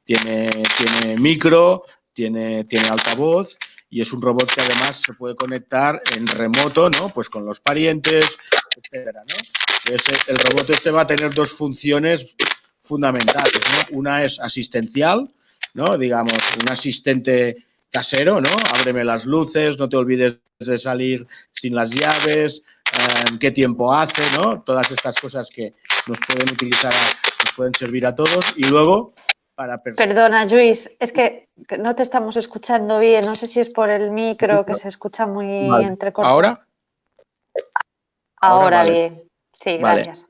tiene micro, tiene altavoz y es un robot que además se puede conectar en remoto, ¿no? Pues con los parientes, etcétera, ¿no? Entonces, el robot este va a tener dos funciones fundamentales, ¿no? Una es asistencial, ¿no? Digamos, un asistente casero, ¿no? Ábreme las luces, no te olvides de salir sin las llaves, qué tiempo hace, ¿no? Todas estas cosas que nos pueden utilizar, nos pueden servir a todos. Y luego, para personas... Perdona, Luis, es que no te estamos escuchando bien. No sé si es por el micro, que se escucha muy Vale. entrecortado. ¿Ahora? Ahora vale. Bien. Sí, Vale. gracias.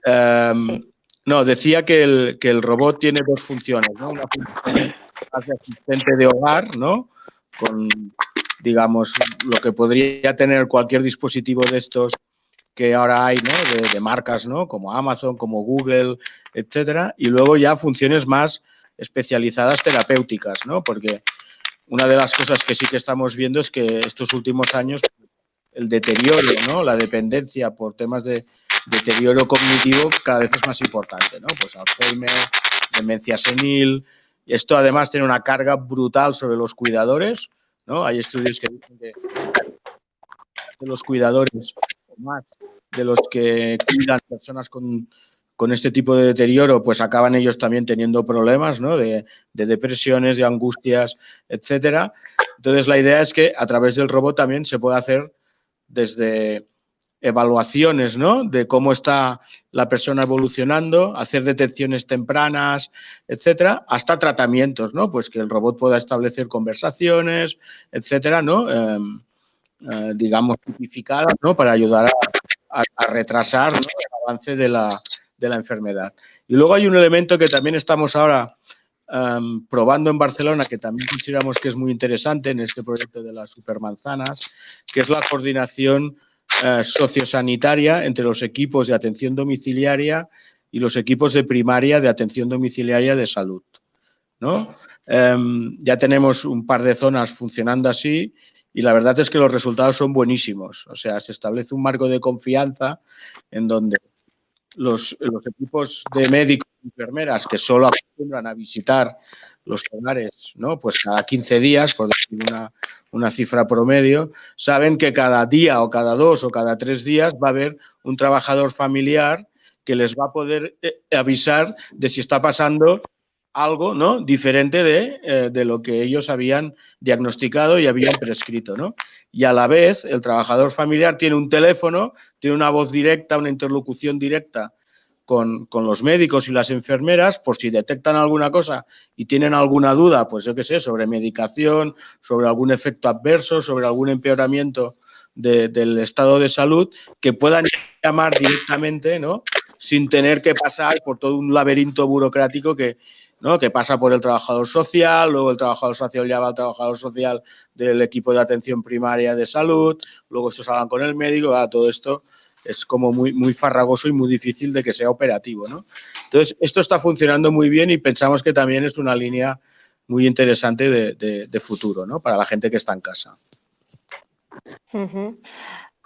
Sí. No, decía que el robot tiene dos funciones, ¿no? Una función de asistente de hogar, ¿no? Con, digamos, lo que podría tener cualquier dispositivo de estos que ahora hay, ¿no? De marcas, ¿no? Como Amazon, como Google, etcétera. Y luego ya funciones más especializadas terapéuticas, ¿no? Porque una de las cosas que sí que estamos viendo es que estos últimos años el deterioro, ¿no? La dependencia por temas de deterioro cognitivo cada vez es más importante, ¿no? Pues Alzheimer, demencia senil. Y esto además tiene una carga brutal sobre los cuidadores, ¿no? Hay estudios que dicen que de los cuidadores, o más de los que cuidan personas con este tipo de deterioro, pues acaban ellos también teniendo problemas, ¿no? De depresiones, de angustias, etcétera. Entonces, la idea es que a través del robot también se puede hacer desde evaluaciones, ¿no? De cómo está la persona evolucionando, hacer detecciones tempranas, etcétera, hasta tratamientos, ¿no? Pues que el robot pueda establecer conversaciones, etcétera, ¿no? Digamos, tipificadas, ¿no? Para ayudar a retrasar, ¿no? El avance de la enfermedad. Y luego hay un elemento que también estamos ahora probando en Barcelona, que también consideramos que es muy interesante en este proyecto de las supermanzanas, que es la coordinación sociosanitaria entre los equipos de atención domiciliaria y los equipos de primaria de atención domiciliaria de salud, ¿no? Ya tenemos un par de zonas funcionando así y la verdad es que los resultados son buenísimos. O sea, se establece un marco de confianza en donde los equipos de médicos y enfermeras que solo acostumbran a visitar los hogares, ¿no? Pues cada 15 días, por decir una cifra promedio, saben que cada día o cada 2 o cada 3 días va a haber un trabajador familiar que les va a poder avisar de si está pasando algo, ¿no? Diferente de lo que ellos habían diagnosticado y habían prescrito, ¿no? Y a la vez el trabajador familiar tiene un teléfono, tiene una voz directa, una interlocución directa con los médicos y las enfermeras por si detectan alguna cosa y tienen alguna duda, pues yo qué sé, sobre medicación, sobre algún efecto adverso, sobre algún empeoramiento del estado de salud, que puedan llamar directamente, ¿no? Sin tener que pasar por todo un laberinto burocrático ¿no? Que pasa por el trabajador social, luego el trabajador social llama al trabajador social del equipo de atención primaria de salud, luego estos hablan con el médico, todo esto es como muy farragoso y muy difícil de que sea operativo, ¿no? Entonces, esto está funcionando muy bien y pensamos que también es una línea muy interesante de futuro, ¿no? Para la gente que está en casa.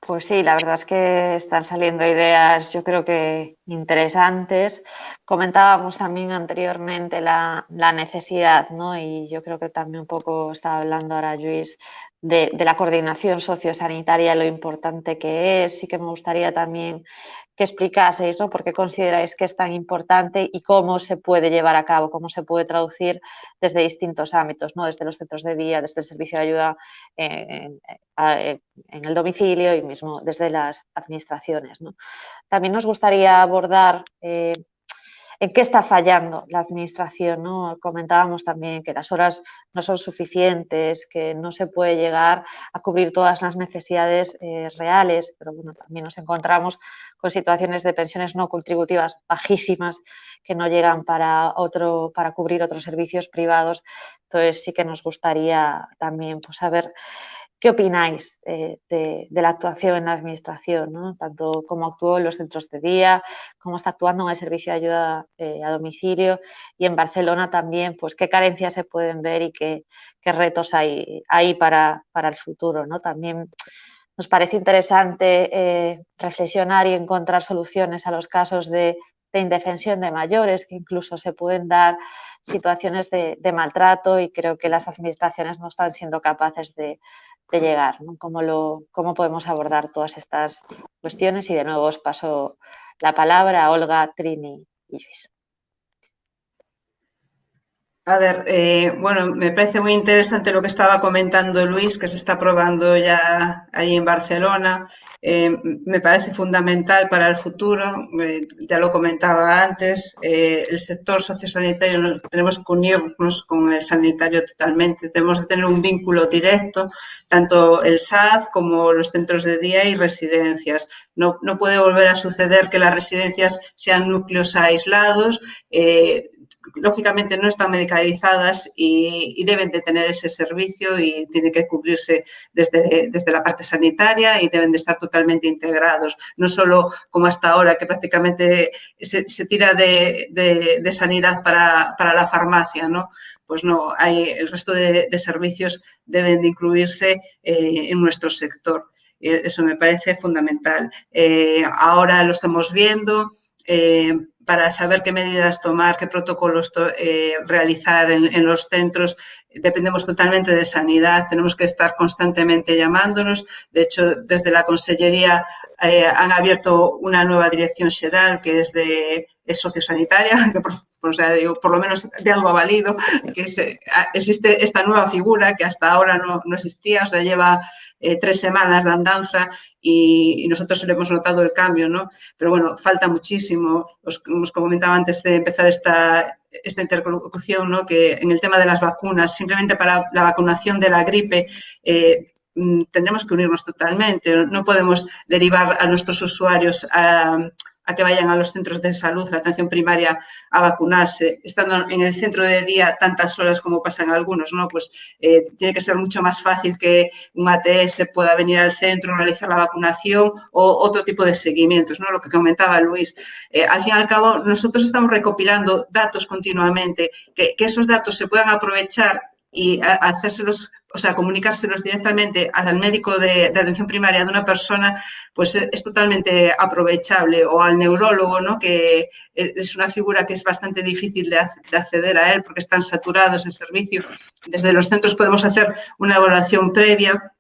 Pues sí, la verdad es que están saliendo ideas, yo creo que interesantes. Comentábamos también anteriormente la necesidad, ¿no? Y yo creo que también un poco estaba hablando ahora Luis de la coordinación sociosanitaria, lo importante que es. Sí que me gustaría también que explicaseis, ¿no? Por qué consideráis que es tan importante y cómo se puede llevar a cabo, cómo se puede traducir desde distintos ámbitos, ¿no? Desde los centros de día, desde el servicio de ayuda en el domicilio y mismo desde las administraciones, ¿no? También nos gustaría abordar en qué está fallando la administración, ¿no? Comentábamos también que las horas no son suficientes, que no se puede llegar a cubrir todas las necesidades reales, pero bueno, también nos encontramos con situaciones de pensiones no contributivas bajísimas que no llegan para cubrir otros servicios privados. Entonces sí que nos gustaría también pues, saber ¿Qué opináis de la actuación en la administración, ¿no? Tanto cómo actuó en los centros de día, cómo está actuando en el servicio de ayuda a domicilio, y en Barcelona también, pues qué carencias se pueden ver y qué retos hay para el futuro, ¿no? También nos parece interesante reflexionar y encontrar soluciones a los casos de indefensión de mayores, que incluso se pueden dar situaciones de maltrato, y creo que las administraciones no están siendo capaces de llegar, ¿no? ¿Cómo podemos abordar todas estas cuestiones? Y de nuevo os paso la palabra a Olga, Trini y Luis. A ver, bueno, me parece muy interesante lo que estaba comentando Luis, que se está probando ya ahí en Barcelona. Me parece fundamental para el futuro, ya lo comentaba antes, el sector sociosanitario tenemos que unirnos con el sanitario totalmente, tenemos que tener un vínculo directo, tanto el SAD como los centros de día y residencias. No puede volver a suceder que las residencias sean núcleos aislados, lógicamente no están medicalizadas y deben de tener ese servicio y tiene que cubrirse desde la parte sanitaria y deben de estar totalmente integrados. No solo como hasta ahora, que prácticamente se tira de sanidad para la farmacia, ¿no? Pues no, el resto de servicios deben de incluirse en nuestro sector. Eso me parece fundamental. Ahora lo estamos viendo. Para saber qué medidas tomar, qué protocolos realizar en los centros. Dependemos totalmente de sanidad, tenemos que estar constantemente llamándonos. De hecho, desde la Consellería han abierto una nueva dirección xeral que es sociosanitaria, que por lo menos de algo ha valido, que existe esta nueva figura que hasta ahora no existía, o sea, lleva 3 semanas de andanza y nosotros le hemos notado el cambio, ¿no? Pero bueno, falta muchísimo. Os comentaba antes de empezar esta interlocución, ¿no? Que en el tema de las vacunas, simplemente para la vacunación de la gripe, tendremos que unirnos totalmente. No podemos derivar a nuestros usuarios a que vayan a los centros de salud, a la atención primaria, a vacunarse, estando en el centro de día tantas horas como pasan algunos, ¿no? Pues tiene que ser mucho más fácil que un ATS pueda venir al centro, realizar la vacunación o otro tipo de seguimientos, ¿no? Lo que comentaba Luis. Al fin y al cabo, nosotros estamos recopilando datos continuamente, que esos datos se puedan aprovechar y hacérselos, o sea, comunicárselos directamente al médico de atención primaria de una persona, pues es totalmente aprovechable, o al neurólogo, ¿no? Que es una figura que es bastante difícil de acceder a él porque están saturados en servicio. Desde los centros podemos hacer una evaluación previa,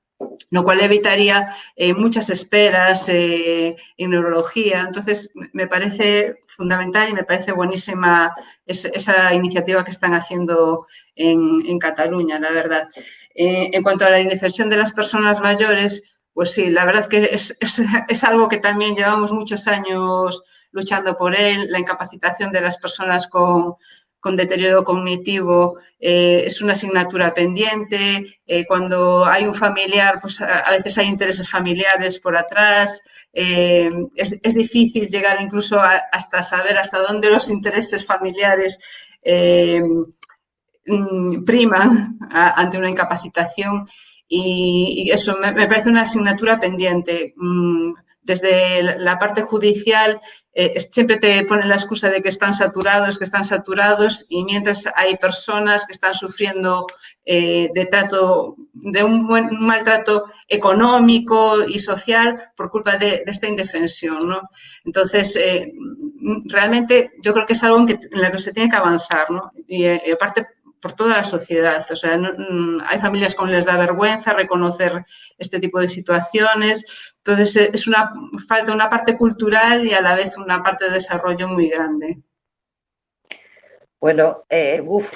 lo cual evitaría muchas esperas en neurología. Entonces, me parece fundamental y me parece buenísima esa iniciativa que están haciendo en Cataluña, la verdad. En cuanto a la indefensión de las personas mayores, pues sí, la verdad que es algo que también llevamos muchos años luchando por él, la incapacitación de las personas con deterioro cognitivo es una asignatura pendiente. Cuando hay un familiar, pues a veces hay intereses familiares por atrás. Es difícil llegar incluso hasta saber hasta dónde los intereses familiares priman ante una incapacitación. Y eso me parece una asignatura pendiente. Desde la parte judicial siempre te ponen la excusa de que están saturados, y mientras hay personas que están sufriendo de un maltrato económico y social por culpa de esta indefensión, ¿no? Entonces, realmente yo creo que es algo en lo que se tiene que avanzar, ¿no? Y aparte por toda la sociedad. O sea, hay familias que les da vergüenza reconocer este tipo de situaciones. Entonces, falta una parte cultural y a la vez una parte de desarrollo muy grande. Bueno,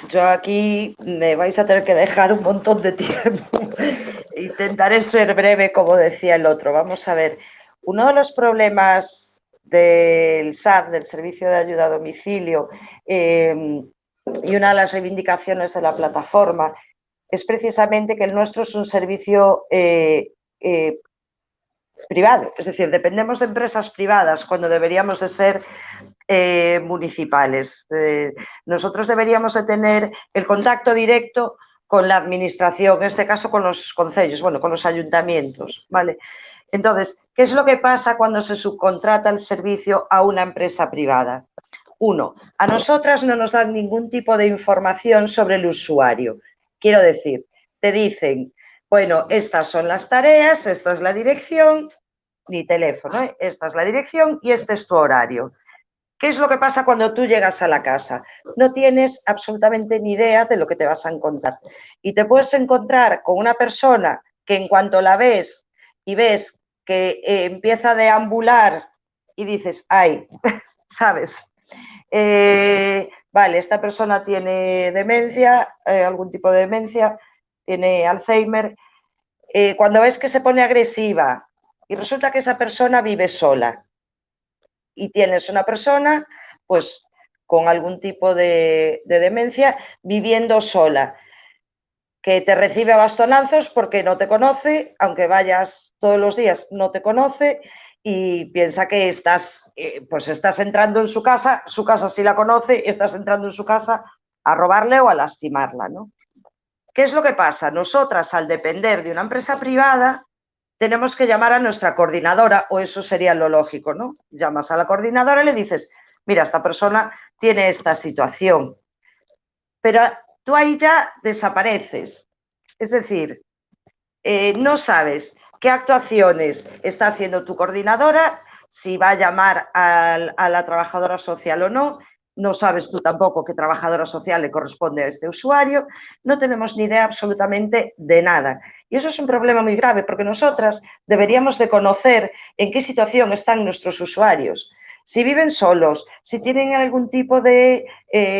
yo aquí me vais a tener que dejar un montón de tiempo. Intentaré ser breve, como decía el otro. Vamos a ver, uno de los problemas del SAD, del Servicio de Ayuda a Domicilio, y una de las reivindicaciones de la plataforma es precisamente que el nuestro es un servicio privado, es decir, dependemos de empresas privadas cuando deberíamos de ser municipales. Nosotros deberíamos de tener el contacto directo con la administración, en este caso con los concellos, bueno, con los ayuntamientos, ¿vale? Entonces, ¿qué es lo que pasa cuando se subcontrata el servicio a una empresa privada? Uno, a nosotras no nos dan ningún tipo de información sobre el usuario. Quiero decir, te dicen, bueno, estas son las tareas, esta es la dirección, ni teléfono, ¿eh? Esta es la dirección y este es tu horario. ¿Qué es lo que pasa cuando tú llegas a la casa? No tienes absolutamente ni idea de lo que te vas a encontrar. Y te puedes encontrar con una persona que en cuanto la ves y ves que empieza a deambular y dices, ay, ¿sabes? Vale, esta persona tiene demencia, algún tipo de demencia, tiene Alzheimer. Cuando ves que se pone agresiva y resulta que esa persona vive sola y tienes una persona, pues, con algún tipo de demencia viviendo sola, que te recibe a bastonazos porque no te conoce, aunque vayas todos los días, no te conoce y piensa que estás, pues estás entrando en su casa sí la conoce, y estás entrando en su casa a robarle o a lastimarla, ¿no? ¿Qué es lo que pasa? Nosotras, al depender de una empresa privada, tenemos que llamar a nuestra coordinadora, o eso sería lo lógico, ¿no? Llamas a la coordinadora y le dices, mira, esta persona tiene esta situación. Pero tú ahí ya desapareces. Es decir, no sabes qué actuaciones está haciendo tu coordinadora, si va a llamar a la trabajadora social o no. No sabes tú tampoco qué trabajadora social le corresponde a este usuario. No tenemos ni idea absolutamente de nada. Y eso es un problema muy grave porque nosotras deberíamos de conocer en qué situación están nuestros usuarios. Si viven solos, si tienen algún tipo de,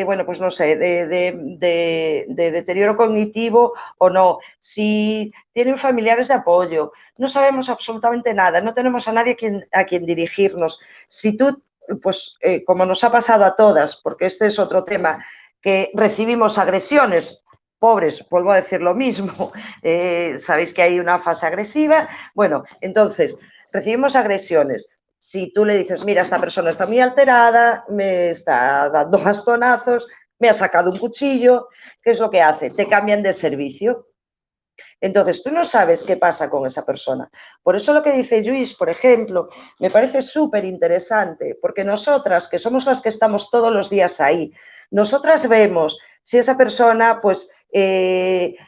bueno, pues no sé, de deterioro cognitivo o no, si tienen familiares de apoyo. No sabemos absolutamente nada, no tenemos a nadie a quien dirigirnos. Si tú, pues como nos ha pasado a todas, porque este es otro tema, que recibimos agresiones, pobres, vuelvo a decir lo mismo, sabéis que hay una fase agresiva, bueno, entonces, recibimos agresiones. Si tú le dices, mira, esta persona está muy alterada, me está dando bastonazos, me ha sacado un cuchillo, ¿qué es lo que hace? Te cambian de servicio. Entonces, tú no sabes qué pasa con esa persona. Por eso lo que dice Lluís, por ejemplo, me parece súper interesante, porque nosotras, que somos las que estamos todos los días ahí, nosotras vemos si esa persona, pues de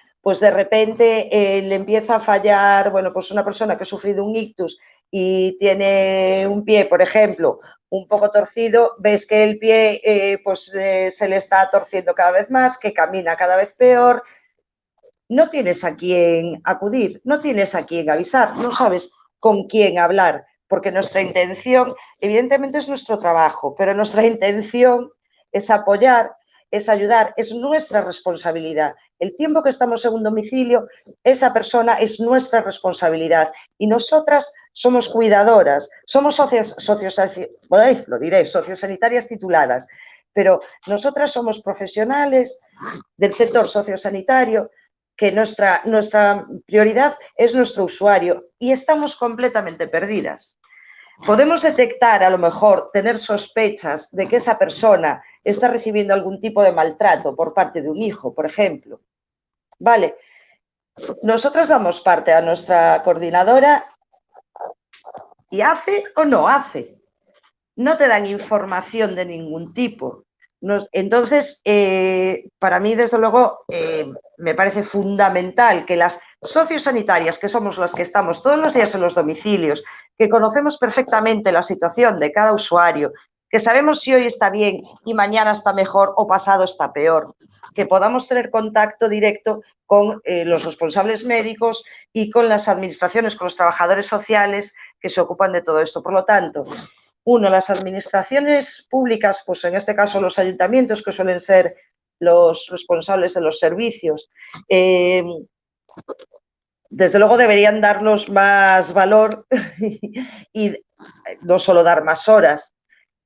repente le empieza a fallar, bueno, pues una persona que ha sufrido un ictus y tiene un pie, por ejemplo, un poco torcido, ves que el pie se le está torciendo cada vez más, que camina cada vez peor. No tienes a quién acudir, no tienes a quién avisar, no sabes con quién hablar, porque nuestra intención, evidentemente es nuestro trabajo, pero nuestra intención es apoyar, es ayudar, es nuestra responsabilidad. El tiempo que estamos en un domicilio, esa persona es nuestra responsabilidad y nosotras somos cuidadoras, somos sociosanitarias tituladas, pero nosotras somos profesionales del sector sociosanitario, que nuestra prioridad es nuestro usuario y estamos completamente perdidas. Podemos detectar, a lo mejor, tener sospechas de que esa persona está recibiendo algún tipo de maltrato por parte de un hijo, por ejemplo. Vale, nosotros damos parte a nuestra coordinadora y hace o no hace. No te dan información de ningún tipo. Entonces, para mí, desde luego, me parece fundamental que las sociosanitarias, que somos las que estamos todos los días en los domicilios, que conocemos perfectamente la situación de cada usuario, que sabemos si hoy está bien y mañana está mejor o pasado está peor, que podamos tener contacto directo con los responsables médicos y con las administraciones, con los trabajadores sociales que se ocupan de todo esto. Por lo tanto, uno, las administraciones públicas, pues en este caso los ayuntamientos, que suelen ser los responsables de los servicios, desde luego deberían darnos más valor y no solo dar más horas,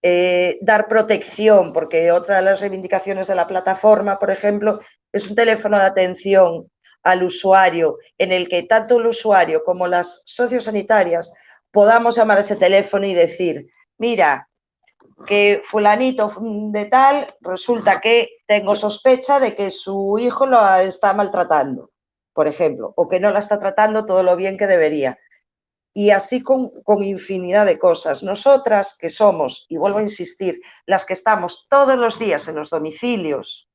dar protección, porque otra de las reivindicaciones de la plataforma, por ejemplo, es un teléfono de atención al usuario en el que tanto el usuario como las sociosanitarias podamos llamar a ese teléfono y decir, mira, que fulanito de tal resulta que tengo sospecha de que su hijo lo está maltratando, por ejemplo, o que no la está tratando todo lo bien que debería. Y así con infinidad de cosas. Nosotras que somos, y vuelvo a insistir, las que estamos todos los días en los domicilios,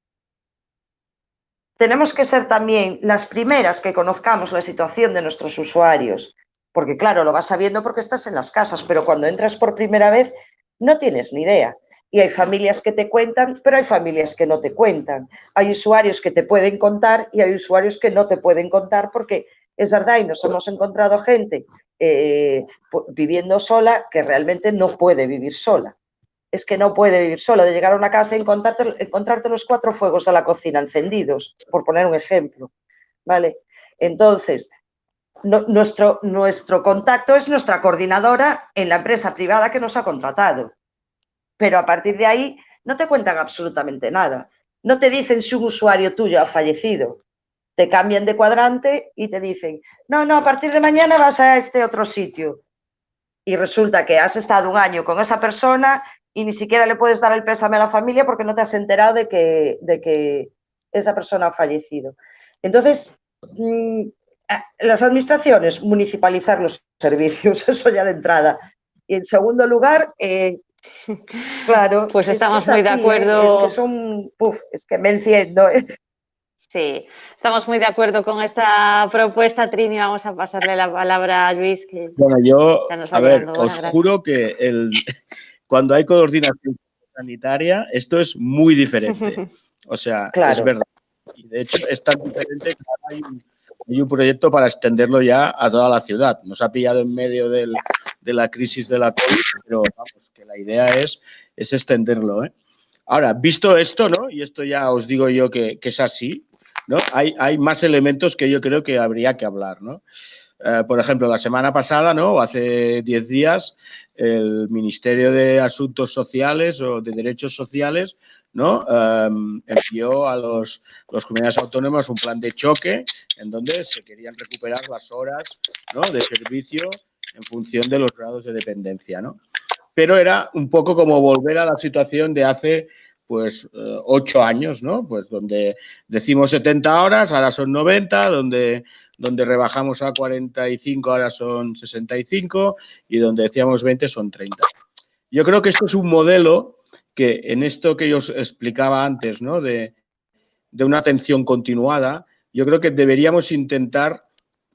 tenemos que ser también las primeras que conozcamos la situación de nuestros usuarios, porque claro, lo vas sabiendo porque estás en las casas, pero cuando entras por primera vez no tienes ni idea. Y hay familias que te cuentan, pero hay familias que no te cuentan. Hay usuarios que te pueden contar y hay usuarios que no te pueden contar porque es verdad y nos hemos encontrado gente viviendo sola que realmente no puede vivir sola. Es que no puede vivir sola, de llegar a una casa y encontrarte los 4 fuegos de la cocina encendidos, por poner un ejemplo, ¿vale? Entonces, nuestro contacto es nuestra coordinadora en la empresa privada que nos ha contratado, pero a partir de ahí no te cuentan absolutamente nada. No te dicen si un usuario tuyo ha fallecido. Te cambian de cuadrante y te dicen, no, a partir de mañana vas a este otro sitio. Y resulta que has estado un año con esa persona y ni siquiera le puedes dar el pésame a la familia porque no te has enterado de que esa persona ha fallecido. Entonces, las administraciones, municipalizar los servicios, eso ya de entrada. Y en segundo lugar, claro. Pues estamos muy de acuerdo. Es que me enciendo. Sí, estamos muy de acuerdo con esta propuesta, Trini. Vamos a pasarle la palabra a Luis. Que bueno, yo, ya nos va a ver, llegando. os juro que cuando hay coordinación sanitaria, esto es muy diferente. O sea, claro. Es verdad. Y de hecho es tan diferente que ahora hay un proyecto para extenderlo ya a toda la ciudad. Nos ha pillado en medio de la crisis de la COVID, pero vamos, que la idea es extenderlo, ¿eh? Ahora, visto esto, ¿no? Y esto ya os digo yo que es así, ¿no? Hay más elementos que yo creo que habría que hablar, ¿no? Por ejemplo, la semana pasada, ¿no? O hace 10 días, el Ministerio de Asuntos Sociales o de Derechos Sociales, ¿no? Envió a las comunidades autónomas un plan de choque en donde se querían recuperar las horas, ¿no? De servicio en función de los grados de dependencia, ¿no? Pero era un poco como volver a la situación de hace, pues, 8 años, ¿no? Pues donde decimos 70 horas, ahora son 90, donde rebajamos a 45, ahora son 65 y donde decíamos 20 son 30. Yo creo que esto es un modelo que en esto que yo os explicaba antes, ¿no? De una atención continuada, yo creo que deberíamos intentar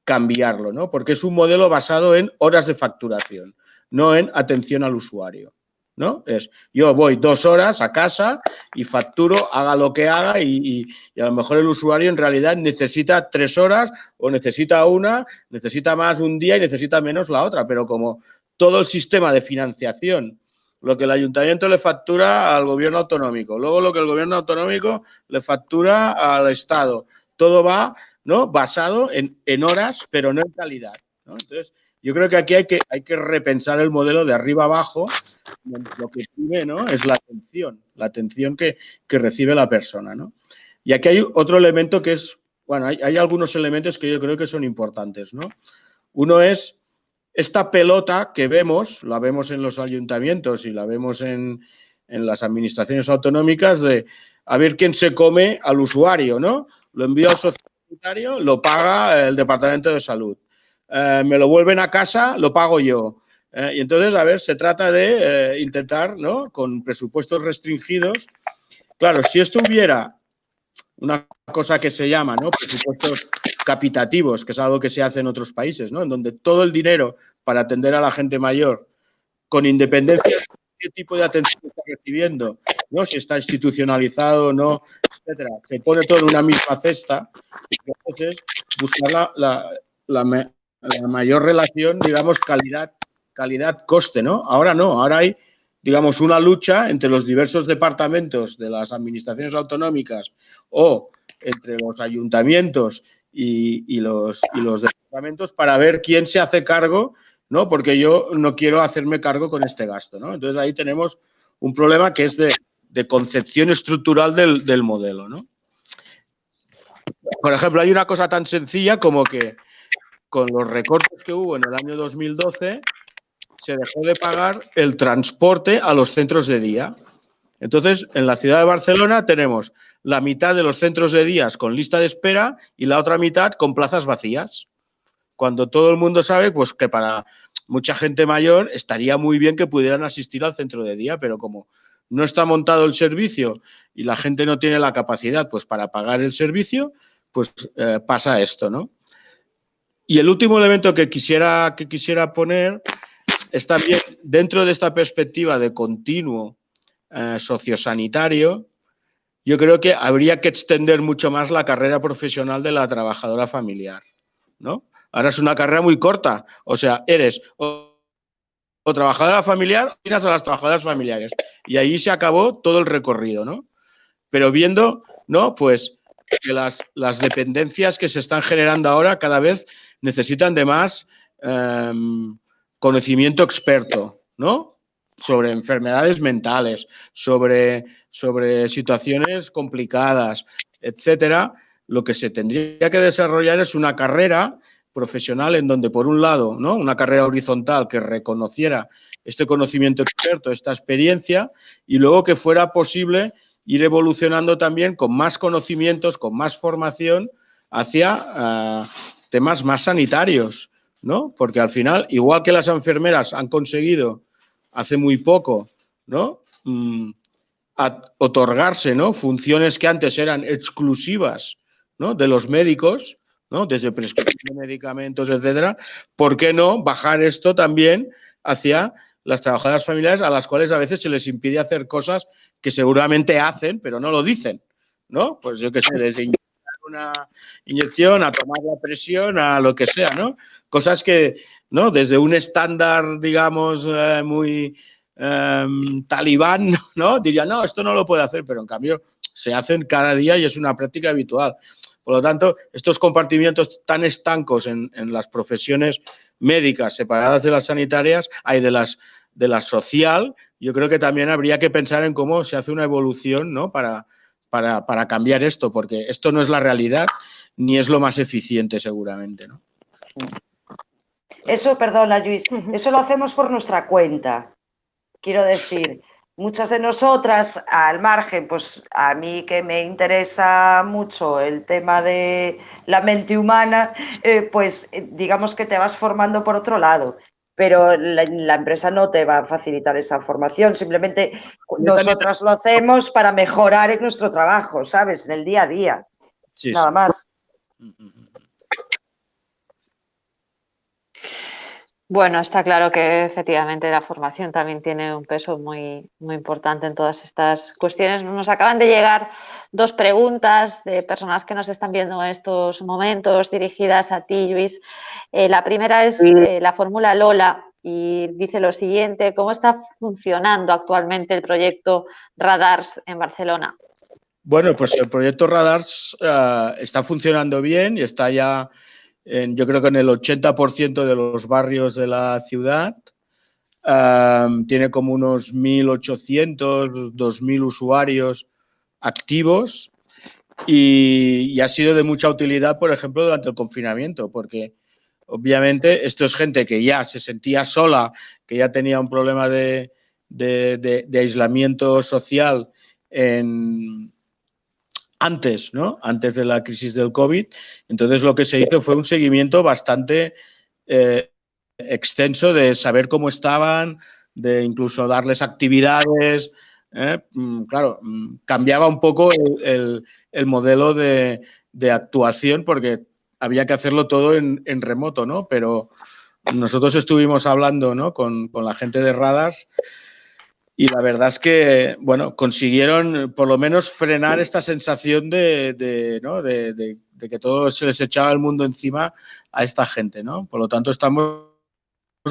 cambiarlo, ¿no? Porque es un modelo basado en horas de facturación, no en atención al usuario, ¿no? Yo voy 2 horas a casa y facturo, haga lo que haga y a lo mejor el usuario en realidad necesita 3 horas o necesita una, necesita más un día y necesita menos la otra, pero como todo el sistema de financiación, lo que el ayuntamiento le factura al gobierno autonómico, luego lo que el gobierno autonómico le factura al Estado, todo va, ¿no? Basado en horas, pero no en calidad, ¿no? Entonces, yo creo que aquí hay que repensar el modelo de arriba abajo. Lo que pide, ¿no? Es la atención que recibe la persona, ¿no? Y aquí hay otro elemento que es, bueno, hay algunos elementos que yo creo que son importantes, ¿no? Uno es esta pelota que vemos, la vemos en los ayuntamientos y la vemos en las administraciones autonómicas de a ver quién se come al usuario, ¿no? Lo envío al sociosanitario, lo paga el Departamento de Salud. Me lo vuelven a casa, lo pago yo. Y entonces, a ver, se trata de intentar, ¿no? Con presupuestos restringidos. Claro, si esto hubiera una cosa que se llama, ¿no? Presupuestos capitativos, que es algo que se hace en otros países, ¿no? En donde todo el dinero para atender a la gente mayor, con independencia de qué tipo de atención está recibiendo, ¿no? Si está institucionalizado o no, etcétera, se pone todo en una misma cesta. Entonces, buscar la mayor relación, digamos, calidad-coste, ¿no? Ahora no, ahora hay, digamos, una lucha entre los diversos departamentos de las administraciones autonómicas o entre los ayuntamientos y los departamentos para ver quién se hace cargo, ¿no? Porque yo no quiero hacerme cargo con este gasto, ¿no? Entonces ahí tenemos un problema que es de concepción estructural del modelo, ¿no? Por ejemplo, hay una cosa tan sencilla como que con los recortes que hubo en el año 2012, se dejó de pagar el transporte a los centros de día. Entonces, en la ciudad de Barcelona tenemos la mitad de los centros de días con lista de espera y la otra mitad con plazas vacías. Cuando todo el mundo sabe pues, que para mucha gente mayor estaría muy bien que pudieran asistir al centro de día, pero como no está montado el servicio y la gente no tiene la capacidad pues, para pagar el servicio, pues pasa esto, ¿no? Y el último elemento que quisiera poner es también dentro de esta perspectiva de continuo sociosanitario, yo creo que habría que extender mucho más la carrera profesional de la trabajadora familiar, ¿no? Ahora es una carrera muy corta, o sea, eres o trabajadora familiar o tienes a las trabajadoras familiares y ahí se acabó todo el recorrido, ¿no? Pero viendo, ¿no? Pues que las dependencias que se están generando ahora cada vez necesitan de más conocimiento experto, ¿no? Sobre enfermedades mentales, sobre situaciones complicadas, etcétera. Lo que se tendría que desarrollar es una carrera profesional en donde, por un lado, ¿no? Una carrera horizontal que reconociera este conocimiento experto, esta experiencia, y luego que fuera posible ir evolucionando también con más conocimientos, con más formación hacia temas más sanitarios, ¿no? Porque al final, igual que las enfermeras han conseguido hace muy poco, ¿no? Otorgarse, ¿no? Funciones que antes eran exclusivas, ¿no? De los médicos, ¿no? Desde prescripción de medicamentos, etcétera. ¿Por qué no bajar esto también hacia las trabajadoras familiares a las cuales a veces se les impide hacer cosas que seguramente hacen, pero no lo dicen, ¿no? Pues yo qué sé, desde una inyección a tomar la presión, a lo que sea, ¿no? Cosas que, ¿no? Desde un estándar, digamos, muy talibán, ¿no? Diría, no, esto no lo puede hacer, pero en cambio se hacen cada día y es una práctica habitual. Por lo tanto, estos compartimientos tan estancos en las profesiones médicas separadas de las sanitarias, hay de la social, yo creo que también habría que pensar en cómo se hace una evolución, ¿no? Para cambiar esto, porque esto no es la realidad ni es lo más eficiente seguramente, ¿no? Eso, perdona, Luis, eso lo hacemos por nuestra cuenta. Quiero decir, muchas de nosotras, al margen, pues a mí que me interesa mucho el tema de la mente humana, pues digamos que te vas formando por otro lado. Pero la empresa no te va a facilitar esa formación, simplemente nosotras lo hacemos para mejorar en nuestro trabajo, ¿sabes? En el día a día, sí, nada más. Bueno, está claro que efectivamente la formación también tiene un peso muy, muy importante en todas estas cuestiones. Nos acaban de llegar 2 preguntas de personas que nos están viendo en estos momentos dirigidas a ti, Luis. La primera es la fórmula Lola y dice lo siguiente: ¿cómo está funcionando actualmente el proyecto Radars en Barcelona? Bueno, pues el proyecto Radars está funcionando bien y está ya yo creo que en el 80% de los barrios de la ciudad. Tiene como unos 1.800, 2.000 usuarios activos y ha sido de mucha utilidad, por ejemplo, durante el confinamiento, porque obviamente esto es gente que ya se sentía sola, que ya tenía un problema de aislamiento social antes, ¿no? Antes de la crisis del COVID. Entonces, lo que se hizo fue un seguimiento bastante extenso de saber cómo estaban, de incluso darles actividades. Claro, cambiaba un poco el modelo de actuación porque había que hacerlo todo en remoto, ¿no? Pero nosotros estuvimos hablando, ¿no? con la gente de Radars. Y la verdad es que, bueno, consiguieron por lo menos frenar esta sensación de que todo se les echaba el mundo encima a esta gente, ¿no? Por lo tanto, estamos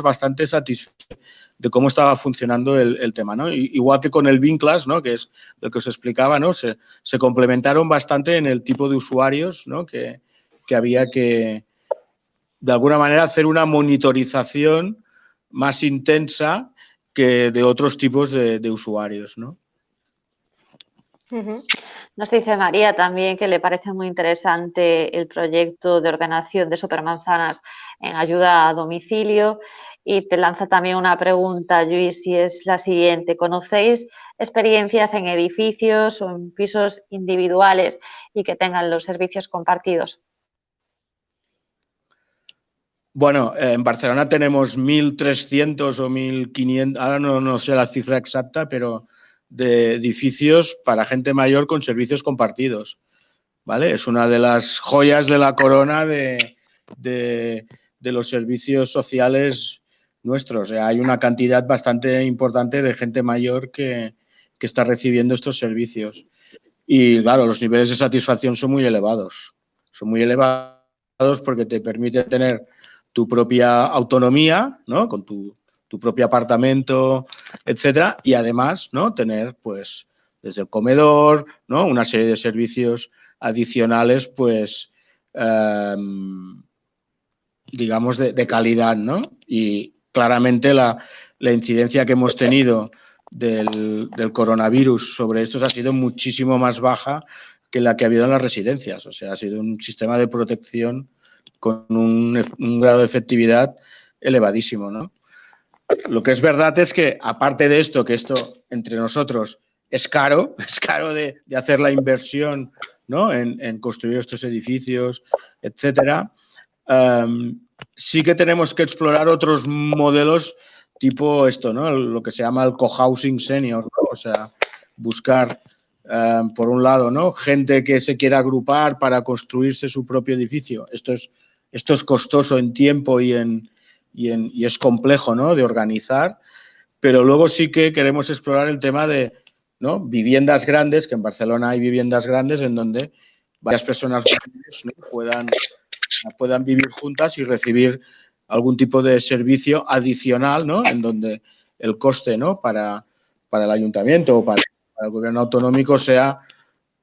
bastante satisfechos de cómo estaba funcionando el tema, ¿no? Igual que con el Vinclas, ¿no? Que es lo que os explicaba, ¿no? Se complementaron bastante en el tipo de usuarios, ¿no? Que había que, de alguna manera, hacer una monitorización más intensa que de otros tipos de usuarios, ¿no? Nos dice María también que le parece muy interesante el proyecto de ordenación de supermanzanas en ayuda a domicilio y te lanza también una pregunta, Lluís, y es la siguiente. ¿Conocéis experiencias en edificios o en pisos individuales y que tengan los servicios compartidos? Bueno, en Barcelona tenemos 1.300 o 1.500, ahora no sé la cifra exacta, pero de edificios para gente mayor con servicios compartidos, ¿vale? Es una de las joyas de la corona de los servicios sociales nuestros. O sea, hay una cantidad bastante importante de gente mayor que está recibiendo estos servicios. Y, claro, los niveles de satisfacción son muy elevados. Son muy elevados porque te permite tener tu propia autonomía, ¿no? Con tu propio apartamento, etcétera, y además, ¿no? Tener, pues, desde el comedor, ¿no? Una serie de servicios adicionales, pues, digamos, de calidad, ¿no? Y claramente la incidencia que hemos tenido del coronavirus sobre estos ha sido muchísimo más baja que la que ha habido en las residencias. O sea, ha sido un sistema de protección con un grado de efectividad elevadísimo, ¿no? Lo que es verdad es que, aparte de esto, que esto entre nosotros es caro de hacer la inversión, ¿no? en construir estos edificios, etcétera, sí que tenemos que explorar otros modelos tipo esto, ¿no? Lo que se llama el cohousing senior, ¿no? O sea, buscar, por un lado, ¿no? Gente que se quiera agrupar para construirse su propio edificio. Esto es costoso en tiempo y es complejo, ¿no? De organizar, pero luego sí que queremos explorar el tema de, ¿no? Viviendas grandes, que en Barcelona hay viviendas grandes en donde varias personas mayores, ¿no? puedan vivir juntas y recibir algún tipo de servicio adicional, ¿no? En donde el coste, ¿no? para el ayuntamiento o para el gobierno autonómico sea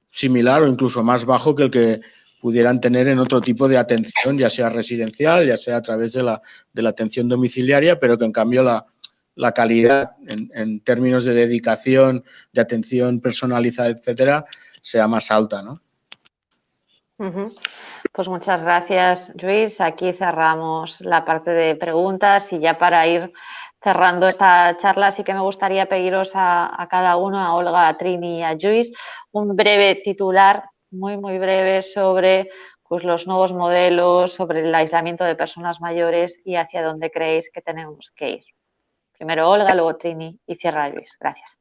similar o incluso más bajo que el que pudieran tener en otro tipo de atención, ya sea residencial, ya sea a través de la atención domiciliaria, pero que en cambio la calidad en términos de dedicación, de atención personalizada, etcétera, sea más alta, ¿no? Pues muchas gracias, Lluís. Aquí cerramos la parte de preguntas y ya para ir cerrando esta charla sí que me gustaría pediros a cada uno, a Olga, a Trini y a Lluís, un breve titular, muy breve, sobre pues, los nuevos modelos, sobre el aislamiento de personas mayores y hacia dónde creéis que tenemos que ir. Primero Olga, luego Trini y cierra Lluís. Gracias.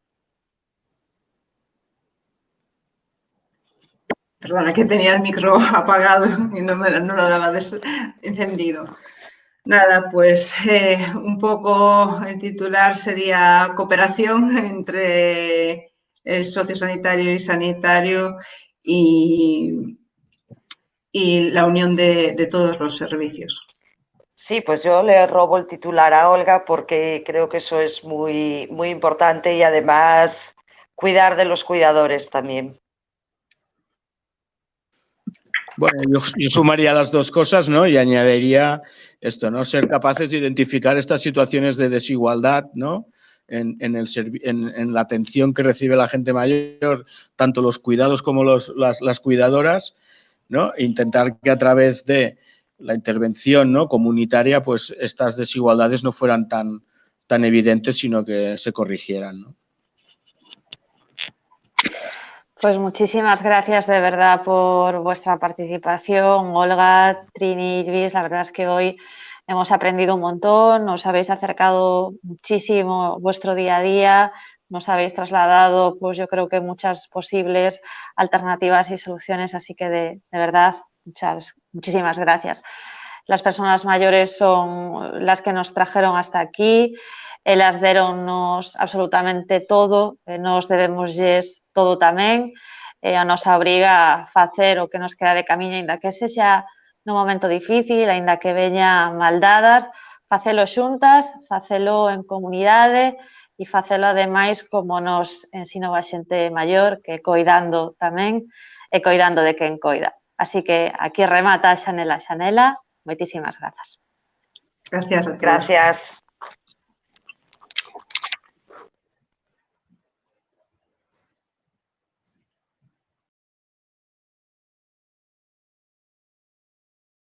Perdona, que tenía el micro apagado y no lo daba encendido. Nada, pues un poco el titular sería cooperación entre el sociosanitario y sanitario y la unión de todos los servicios. Sí, pues yo le robo el titular a Olga porque creo que eso es muy importante y además cuidar de los cuidadores también. Bueno, yo sumaría las dos cosas, ¿no? Y añadiría esto, ¿no? Ser capaces de identificar estas situaciones de desigualdad, ¿no? En la atención que recibe la gente mayor, tanto los cuidados como las cuidadoras, ¿no? E intentar que a través de la intervención, ¿no? comunitaria, pues estas desigualdades no fueran tan evidentes, sino que se corrigieran, ¿no? Pues muchísimas gracias de verdad por vuestra participación, Olga, Trini y Lluís. La verdad es que hoy hemos aprendido un montón, nos habéis acercado muchísimo vuestro día a día, nos habéis trasladado, pues yo creo que muchas posibles alternativas y soluciones, así que de verdad, muchísimas gracias. Las personas mayores son las que nos trajeron hasta aquí, elas deronnos absolutamente todo, nos debemos todo tamén, a nosa obriga a facer o que nos queda de camiño, aínda que sexa no momento difícil, aínda que veña maldadas, facelo xuntas, facelo en comunidade e facelo ademais como nos ensinou a xente maior, que coidando tamén e coidando de quen coida. Así que aquí remata Xanela. Moitísimas grazas. Gracias a todos. Gracias.